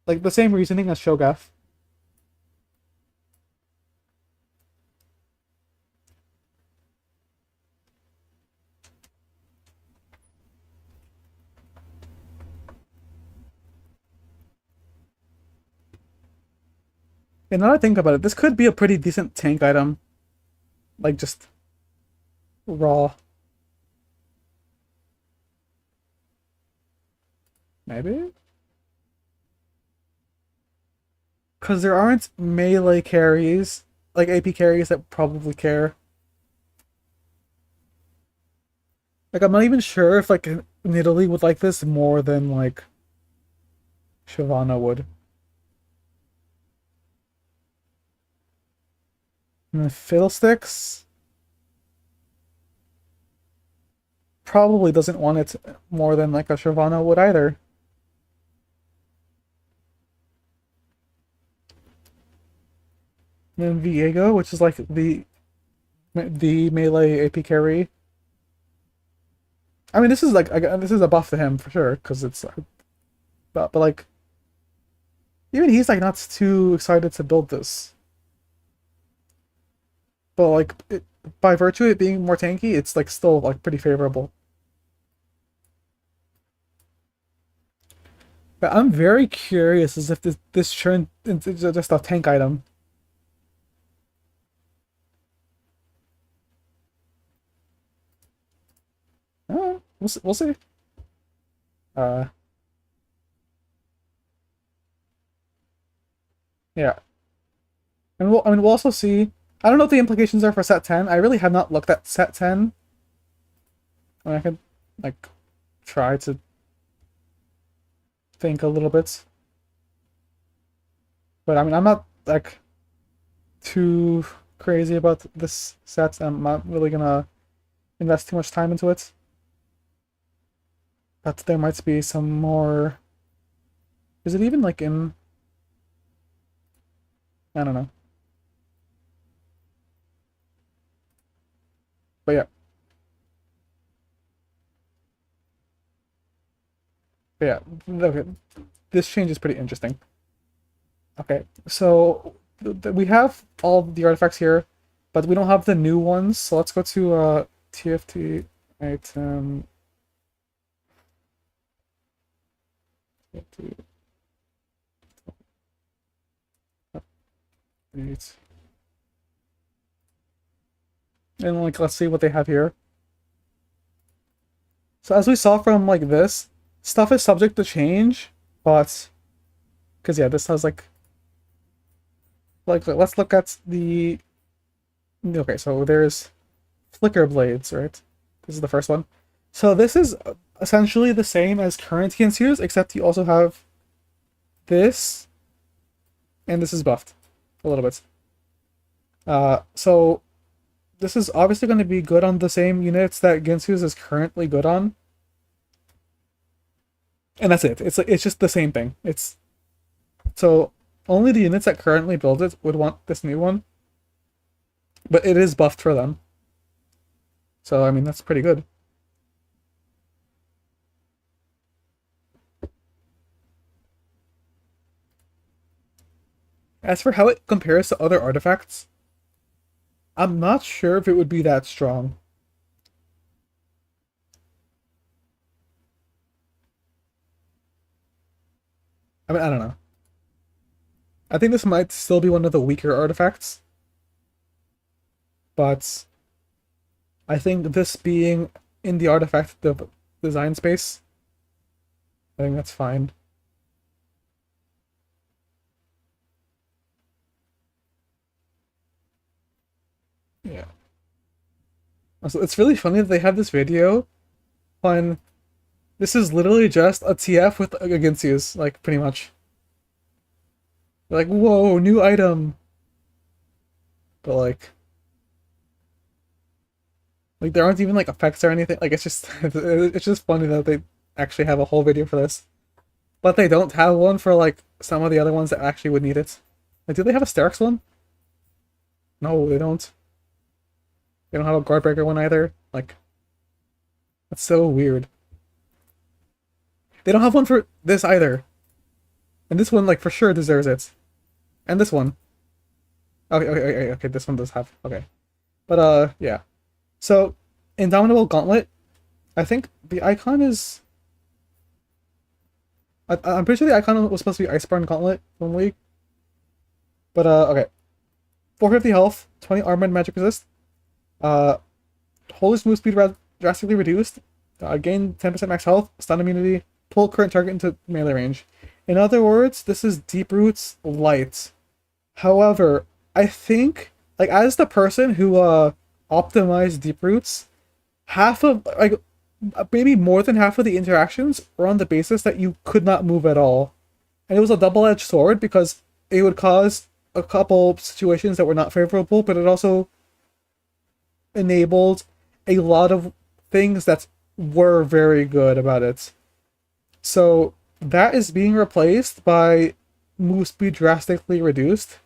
Like the same reasoning as Shogath. And now that I think about it, this could be a pretty decent tank item. Like just raw. Maybe? Because there aren't melee carries, like AP carries that probably care. Like I'm not even sure if like Nidalee would like this more than like Shyvana would. And the Fiddlesticks probably doesn't want it more than like a Shyvana would either. And then Viego, which is like the melee AP carry. I mean, this is like this is a buff to him for sure because it's but like even he's like not too excited to build this. But like by virtue of it being more tanky, it's like still like pretty favorable. But I'm very curious as if this turned into just a tank item. We'll see. Uh, yeah, and I mean we'll also see. I don't know what the implications are for set 10. I really have not looked at set 10. I mean, I could like try to think a little bit, but I mean I'm not like too crazy about this set. I'm not really gonna invest too much time into it. But there might be some more. Is it even like in? I don't know. But yeah, but yeah. Okay, this change is pretty interesting. Okay, so we have all the artifacts here, but we don't have the new ones. So let's go to TFT item. TFT update. And like let's see what they have here. So as we saw from like this, stuff is subject to change, but because yeah, this has like let's look at the okay. So there's flicker blades, right? This is the first one. So this is essentially the same as current Gensu's, except you also have this, and this is buffed a little bit. So this is obviously going to be good on the same units that Gensu's is currently good on, and that's it. It's just the same thing. It's so only the units that currently build it would want this new one, but it is buffed for them. So I mean that's pretty good. As for how it compares to other artifacts, I'm not sure if it would be that strong. I mean, I don't know. I think this might still be one of the weaker artifacts. but I think this being in the artifact design space, I think that's fine. Yeah. Also, it's really funny that they have this video on. This is literally just a TF with against use, like pretty much. They're like, whoa, new item. But like there aren't even like effects or anything. Like it's just it's just funny that they actually have a whole video for this. But they don't have one for like some of the other ones that actually would need it. Like, do they have a Sterix one? No, they don't. They don't have a Guardbreaker one either. Like, that's so weird. They don't have one for this either. And this one, like, for sure deserves it. And this one. Okay, this one does have. Okay. But, yeah. So, Indomitable Gauntlet, I think the icon is. I'm pretty sure the icon was supposed to be Iceborne Gauntlet from League. But, okay. 450 health, 20 armor and magic resist. Uh, Holy move speed drastically reduced. Gain 10% max health, stun immunity, pull current target into melee range. In other words, this is Deep Roots light. However, I think, like, as the person who optimized Deep Roots, half of, like, maybe more than half of the interactions were on the basis that you could not move at all. And it was a double-edged sword because it would cause a couple situations that were not favorable, but it also enabled a lot of things that were very good about it. So that is being replaced by move speed drastically reduced.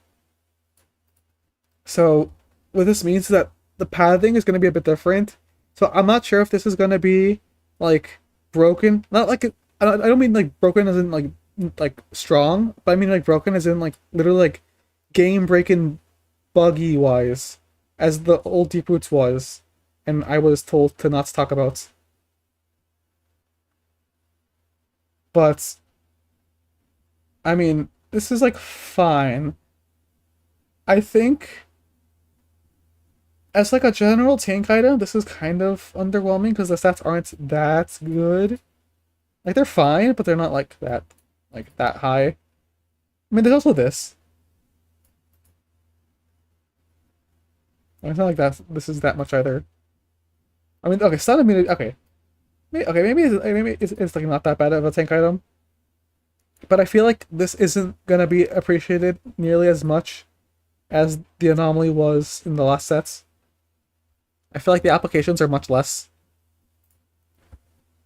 So what this means is that the pathing is going to be a bit different. So I'm not sure if this is going to be like broken. Not like I don't mean like broken as in like strong, but I mean like broken as in like literally like game breaking buggy wise, as the old Deep Roots was, and I was told to not talk about. But I mean, this is like fine. I think as like a general tank item, this is kind of underwhelming because the stats aren't that good. Like they're fine, but they're not like that high. I mean, there's also this. It's not like that. This is that much either. I mean, okay, stun immunity. Okay, maybe it's like not that bad of a tank item, but I feel like this isn't gonna be appreciated nearly as much as the anomaly was in the last sets. I feel like the applications are much less.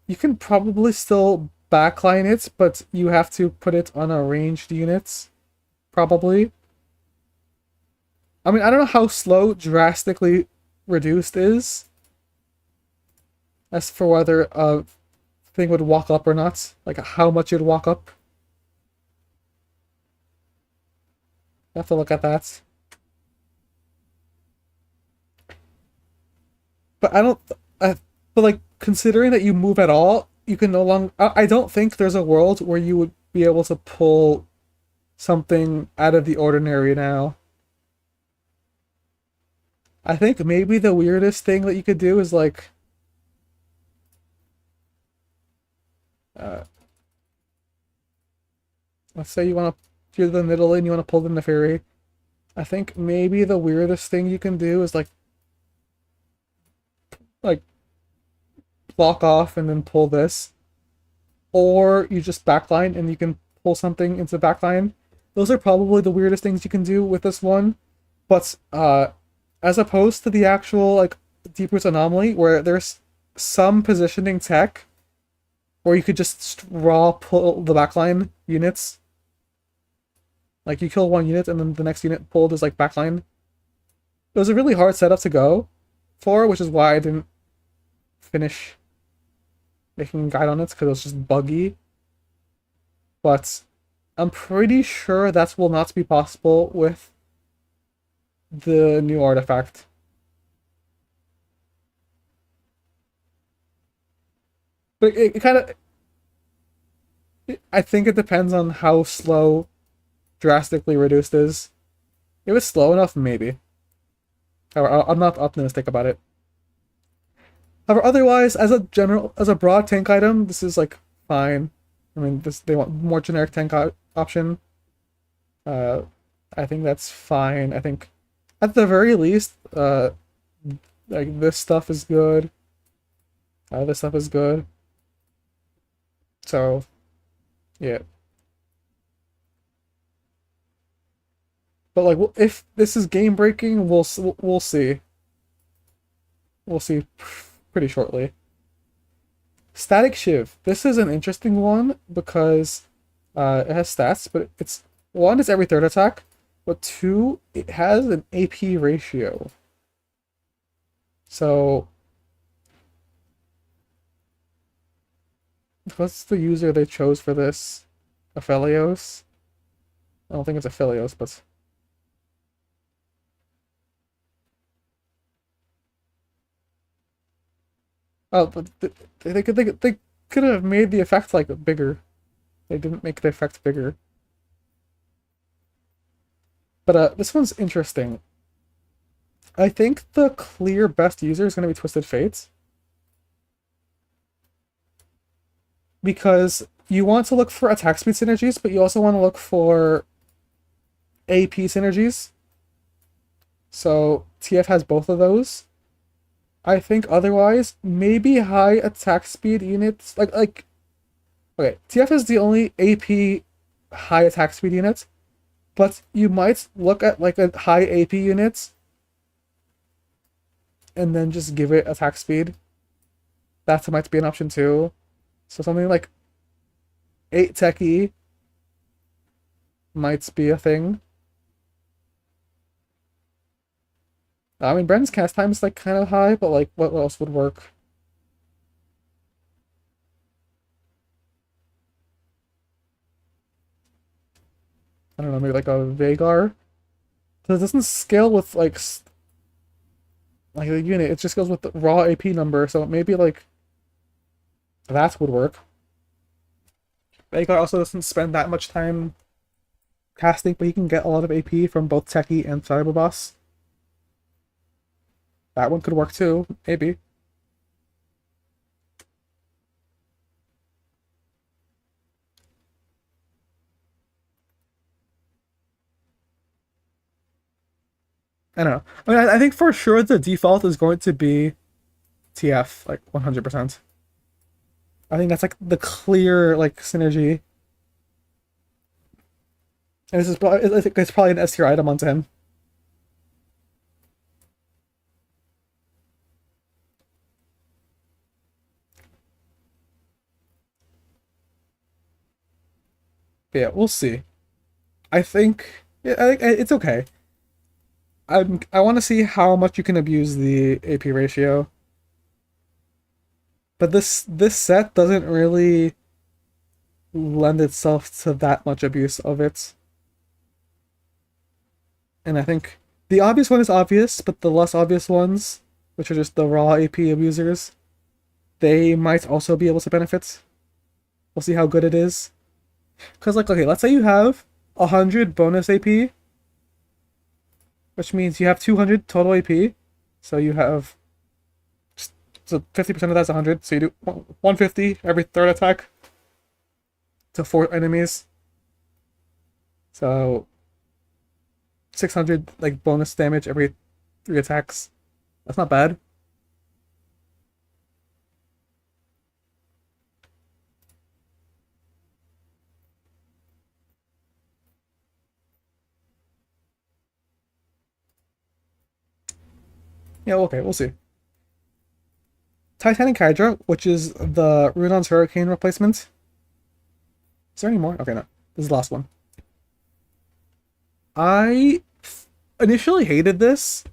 You can probably still backline it, but you have to put it on a ranged unit, probably. I mean, I don't know how slow drastically reduced is, as for whether a thing would walk up or not, like how much it'd walk up. You have to look at that. But I don't. But like considering that you move at all, you can no longer. I don't think there's a world where you would be able to pull something out of the ordinary now. I think maybe the weirdest thing that you could do is like, uh, let's say you want to, you're the middle and you want to pull the Neferi. I think maybe the weirdest thing you can do is like block off and then pull this, or you just backline and you can pull something into backline. Those are probably the weirdest things you can do with this one, but as opposed to the actual like Deep Roots anomaly where there's some positioning tech where you could just raw pull the backline units. Like you kill one unit and then the next unit pulled is like backline. It was a really hard setup to go for, which is why I didn't finish making a guide on it because it was just buggy. But I'm pretty sure that will not be possible with the new artifact. But it kind of, I think it depends on how slow drastically reduced is. If it's slow enough, maybe. However, I'm not optimistic about it. However, otherwise, as a broad tank item, this is like fine. I mean, this they want more generic tank option. Uh, I think that's fine. I think at the very least, like this stuff is good. This stuff is good. So yeah, but like if this is game breaking, we'll see. We'll see pretty shortly. Static Shiv. This is an interesting one because it has stats, but it's one, it's every third attack, but two, it has an AP ratio. So what's the user they chose for this? Aphelios? I don't think it's Aphelios, but oh, but they could have made the effect like bigger. They didn't make the effect bigger. But this one's interesting. I think the clear best user is going to be Twisted Fates. Because you want to look for attack speed synergies, but you also want to look for AP synergies. So TF has both of those. I think otherwise, maybe high attack speed units like okay, TF is the only AP high attack speed unit, but you might look at like a high AP unit and then just give it attack speed. That might be an option too. So something like 8 techie might be a thing. I mean, Bren's cast time is like kind of high, but like what else would work? I don't know, maybe like a Vagar. Because it doesn't scale with like the unit, it just goes with the raw AP number, so maybe like that would work. Vagar also doesn't spend that much time casting, but he can get a lot of AP from both Techie and Cyber Boss. That one could work too, maybe. I don't know. I mean, I think for sure the default is going to be TF, like 100%. I think that's like the clear like synergy. And this is probably, I think it's probably an S tier item onto him. But yeah, we'll see. I think I think it's okay. I want to see how much you can abuse the AP ratio. But this set doesn't really lend itself to that much abuse of it. And I think the obvious one is obvious, but the less obvious ones, which are just the raw AP abusers, they might also be able to benefit. We'll see how good it is. Because, like, okay, let's say you have 100 bonus AP, which means you have 200 total AP. So you have, so 50% of that's 100. So you do 150 every third attack to 4 enemies. So 600 like bonus damage every 3 attacks. That's not bad. Yeah, okay, we'll see. Titanic Hydra, which is the Runon's Hurricane replacement. Is there any more? Okay, no. This is the last one. I initially hated this.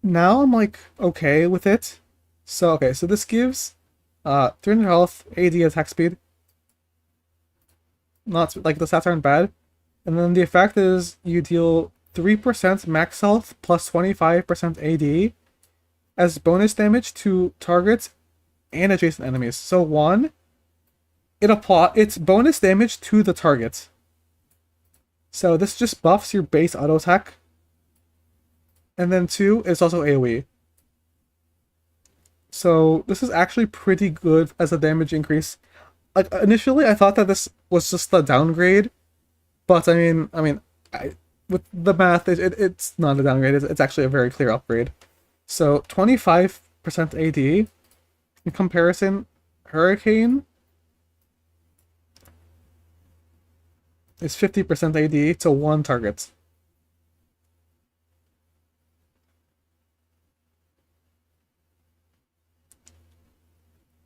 Now I'm like okay with it. So okay, so this gives 300 health, AD attack speed. Not like the stats aren't bad. And then the effect is you deal 3% max health plus 25% AD as bonus damage to targets and adjacent enemies. So one, it's bonus damage to the target. So this just buffs your base auto attack. And then 2 is also AoE. So this is actually pretty good as a damage increase. Like initially I thought that this was just a downgrade, but I, with the math, it's not a downgrade. It's actually a very clear upgrade. So 25% AD in comparison, Hurricane is 50% AD to one target.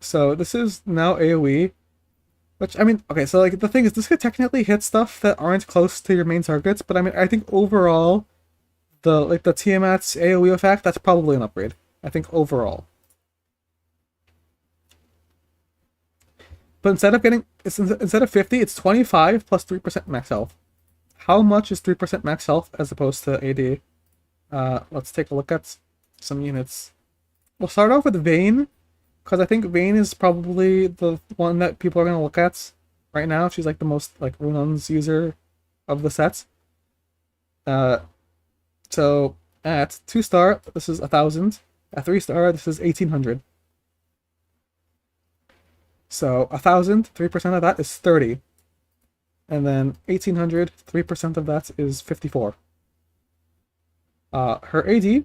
So this is now AoE, which okay. So like the thing is, this could technically hit stuff that aren't close to your main targets, but I think overall, the Tiamat's AoE effect, that's probably an upgrade. I think overall. But instead of 50, it's 25 plus 3% max health. How much is 3% max health as opposed to AD? Let's take a look at some units. We'll start off with Vayne, because I think Vayne is probably the one that people are going to look at right now. She's like the most like Runon's user of the sets. So at 2-star, this is 1,000. At 3-star, this is 1,800. So 1,000, 3% of that is 30. And then 1,800, 3% of that is 54. Her AD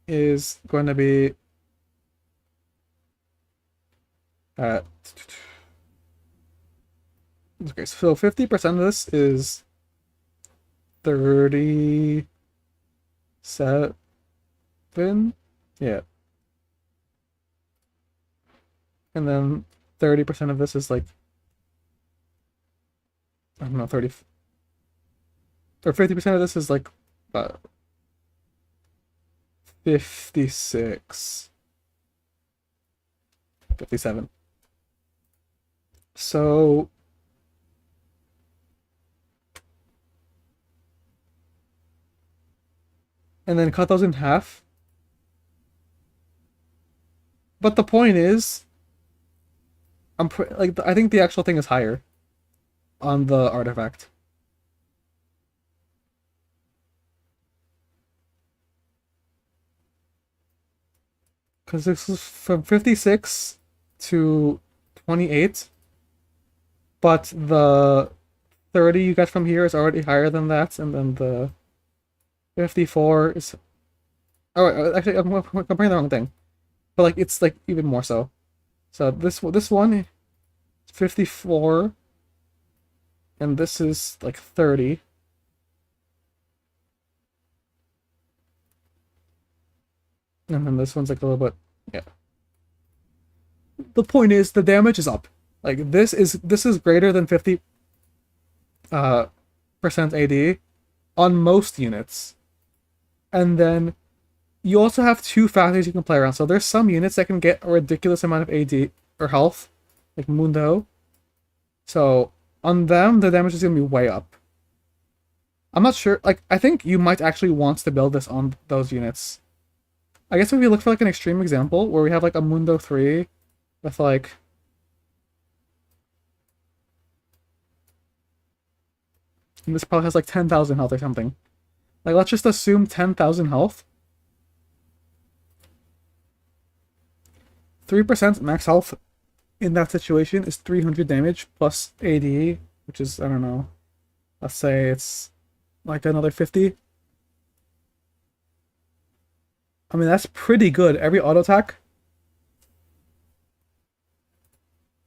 is going to be okay, so 50% of this is 37. Yeah. And then 30% of this is like, I don't know, 30 or 50% of this is like 56, 57. So and then cut those in half. But the point is, I think the actual thing is higher on the artifact. Because this is from 56 to 28, but the 30 you get from here is already higher than that, and then the 54 is... Oh, actually, I'm comparing the wrong thing. But like, it's like even more so. So this one is 54, and this is like 30. And then this one's like a little bit, yeah. The point is, the damage is up. Like this is greater than 50 percent AD on most units. And then you also have two factors you can play around. So there's some units that can get a ridiculous amount of AD or health, like Mundo. So on them, the damage is gonna be way up. I'm not sure. Like I think you might actually want to build this on those units. I guess if we look for like an extreme example where we have like a Mundo 3 with like and this probably has like 10,000 health or something. Like let's just assume 10,000 health. 3% max health in that situation is 300 damage plus AD, which is, I don't know, let's say it's like another 50. I mean, that's pretty good. Every auto attack.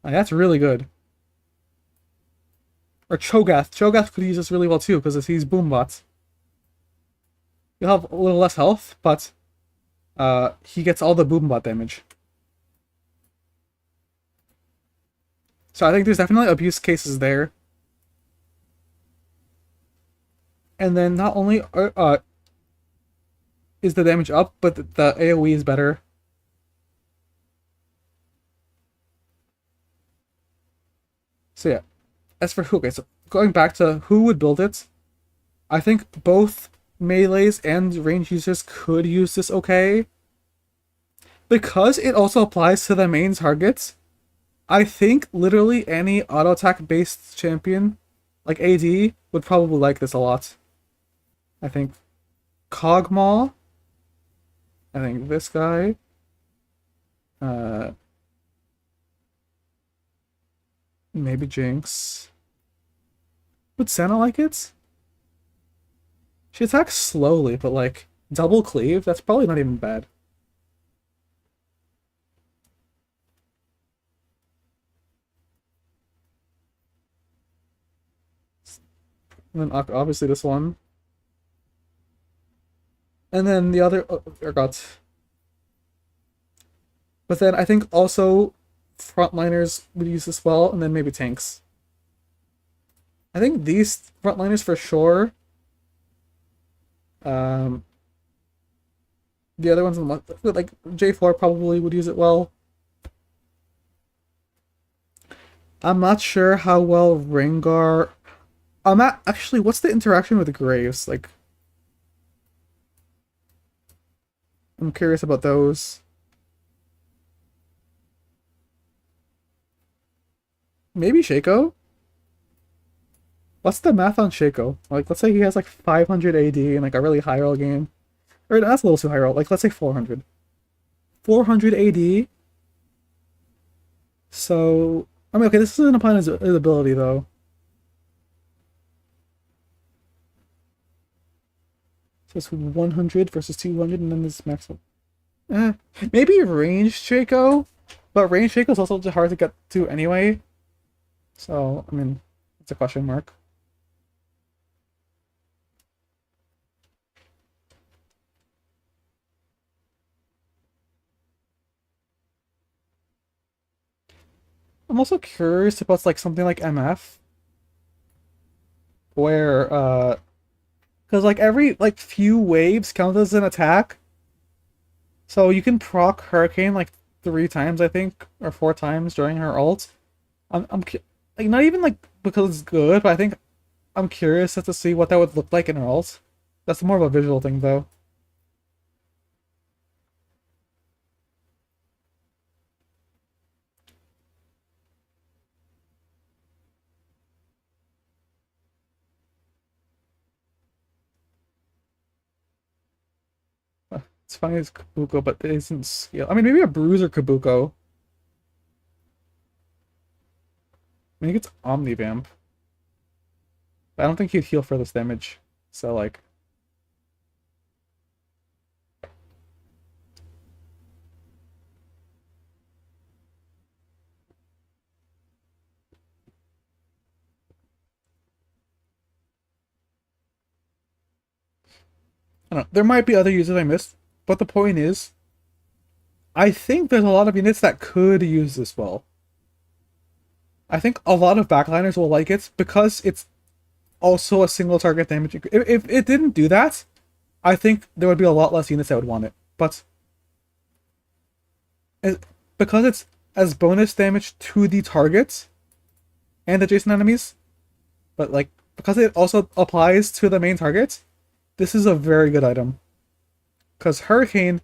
Like, that's really good. Or Cho'Gath. Cho'Gath could use this really well too, because he's Boombots. You'll have a little less health, but he gets all the Boombot damage. So I think there's definitely abuse cases there. And then not only is the damage up, but the AoE is better. So yeah, as for who, okay, so going back to who would build it, I think both melees and range users could use this okay. Because it also applies to the main targets, I think literally any auto attack based champion, like AD, would probably like this a lot. I think. Cogmaw. I think this guy. Uh, maybe Jinx. Would Senna like it? She attacks slowly, but like double cleave, that's probably not even bad. And then obviously this one. And then the other got. But then I think also frontliners would use this well, and then maybe tanks. I think these frontliners for sure. Um, the other ones, like J4 probably would use it well. I'm not sure how well Rengar. I'm not actually. What's the interaction with Graves? Like, I'm curious about those. Maybe Shaco? What's the math on Shaco? Like, let's say he has like 500 AD in like a really high roll game. Or that's a little too high roll. Like, let's say 400. 400 AD. So, I mean, okay, this isn't upon his ability though. So it's 100 versus 200, and then this max. Eh, maybe range Shaco, but range Shaco is also just hard to get to anyway. So, I mean, it's a question mark. I'm also curious about like something like MF, where because like every like few waves count as an attack, so you can proc Hurricane like 3 times I think, or 4 times during her ult. Like not even like because it's good, but I think I'm curious as to see what that would look like in her ult. That's more of a visual thing though. It's funny as Kabuko, but it isn't skill. I mean, maybe a Bruiser Kabuko. I mean, he gets Omnivamp. But I don't think he'd heal for this damage. So, like... I don't know. There might be other users I missed, but the point is, I think there's a lot of units that could use this well. I think a lot of backliners will like it because it's also a single target damage. If it didn't do that, I think there would be a lot less units that would want it. But because it's as bonus damage to the target and adjacent enemies, but like because it also applies to the main target, this is a very good item. Because Hurricane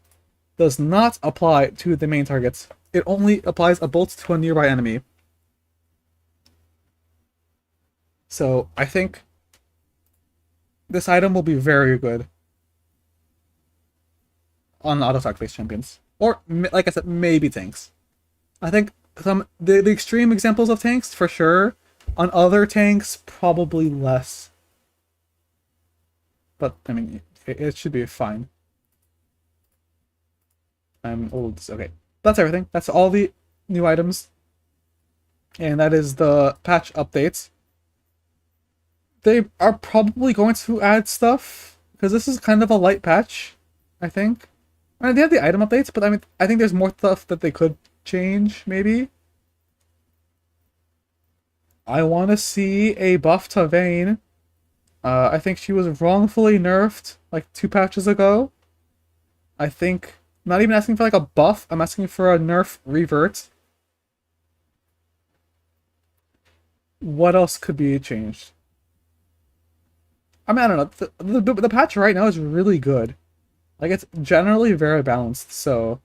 does not apply to the main targets. It only applies a bolt to a nearby enemy. So I think this item will be very good on auto attack based champions. Or, like I said, maybe tanks. I think the extreme examples of tanks, for sure. On other tanks, probably less. But, I mean, it should be fine. I'm old. Okay. That's everything. That's all the new items. And that is the patch updates. They are probably going to add stuff, because this is kind of a light patch, I think. I mean, they have the item updates, but I mean, I think there's more stuff that they could change, maybe. I want to see a buff to Vayne. I think she was wrongfully nerfed like 2 patches ago. I think, not even asking for like a buff, I'm asking for a nerf revert. What else could be changed? I mean, I don't know. The patch right now is really good. Like, it's generally very balanced, so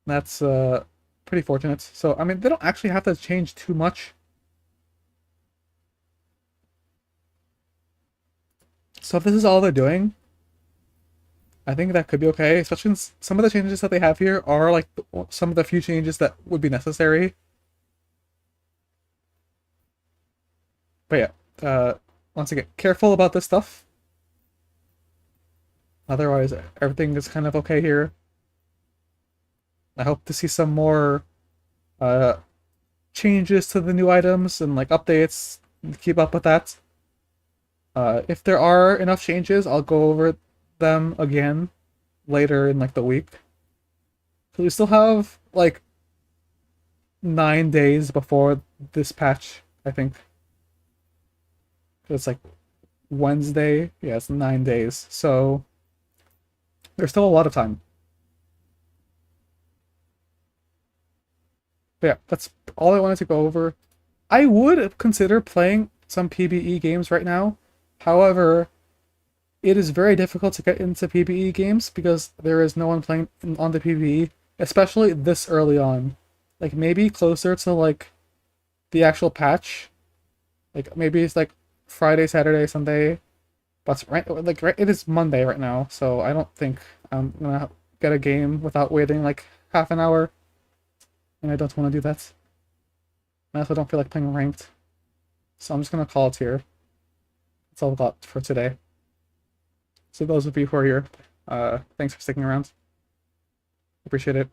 that's pretty fortunate. So, I mean, they don't actually have to change too much. So if this is all they're doing, I think that could be okay, especially since some of the changes that they have here are like some of the few changes that would be necessary. But yeah, once again, careful about this stuff. Otherwise, everything is kind of okay here. I hope to see some more uh, changes to the new items and like updates. Keep up with that. If there are enough changes, I'll go over them again later in like the week. So we still have like 9 days before this patch, I think. It's like Wednesday. Yeah, it's 9 days. So there's still a lot of time. But yeah, that's all I wanted to go over. I would consider playing some PvE games right now. However, it is very difficult to get into PvE games because there is no one playing on the PvE, especially this early on. Like maybe closer to like the actual patch. Like maybe it's like Friday, Saturday, Sunday. But right, it is Monday right now, so I don't think I'm gonna get a game without waiting like half an hour, and I don't want to do that. I also don't feel like playing ranked, so I'm just gonna call it here. That's all I've got for today. So those of you who are here, thanks for sticking around. Appreciate it.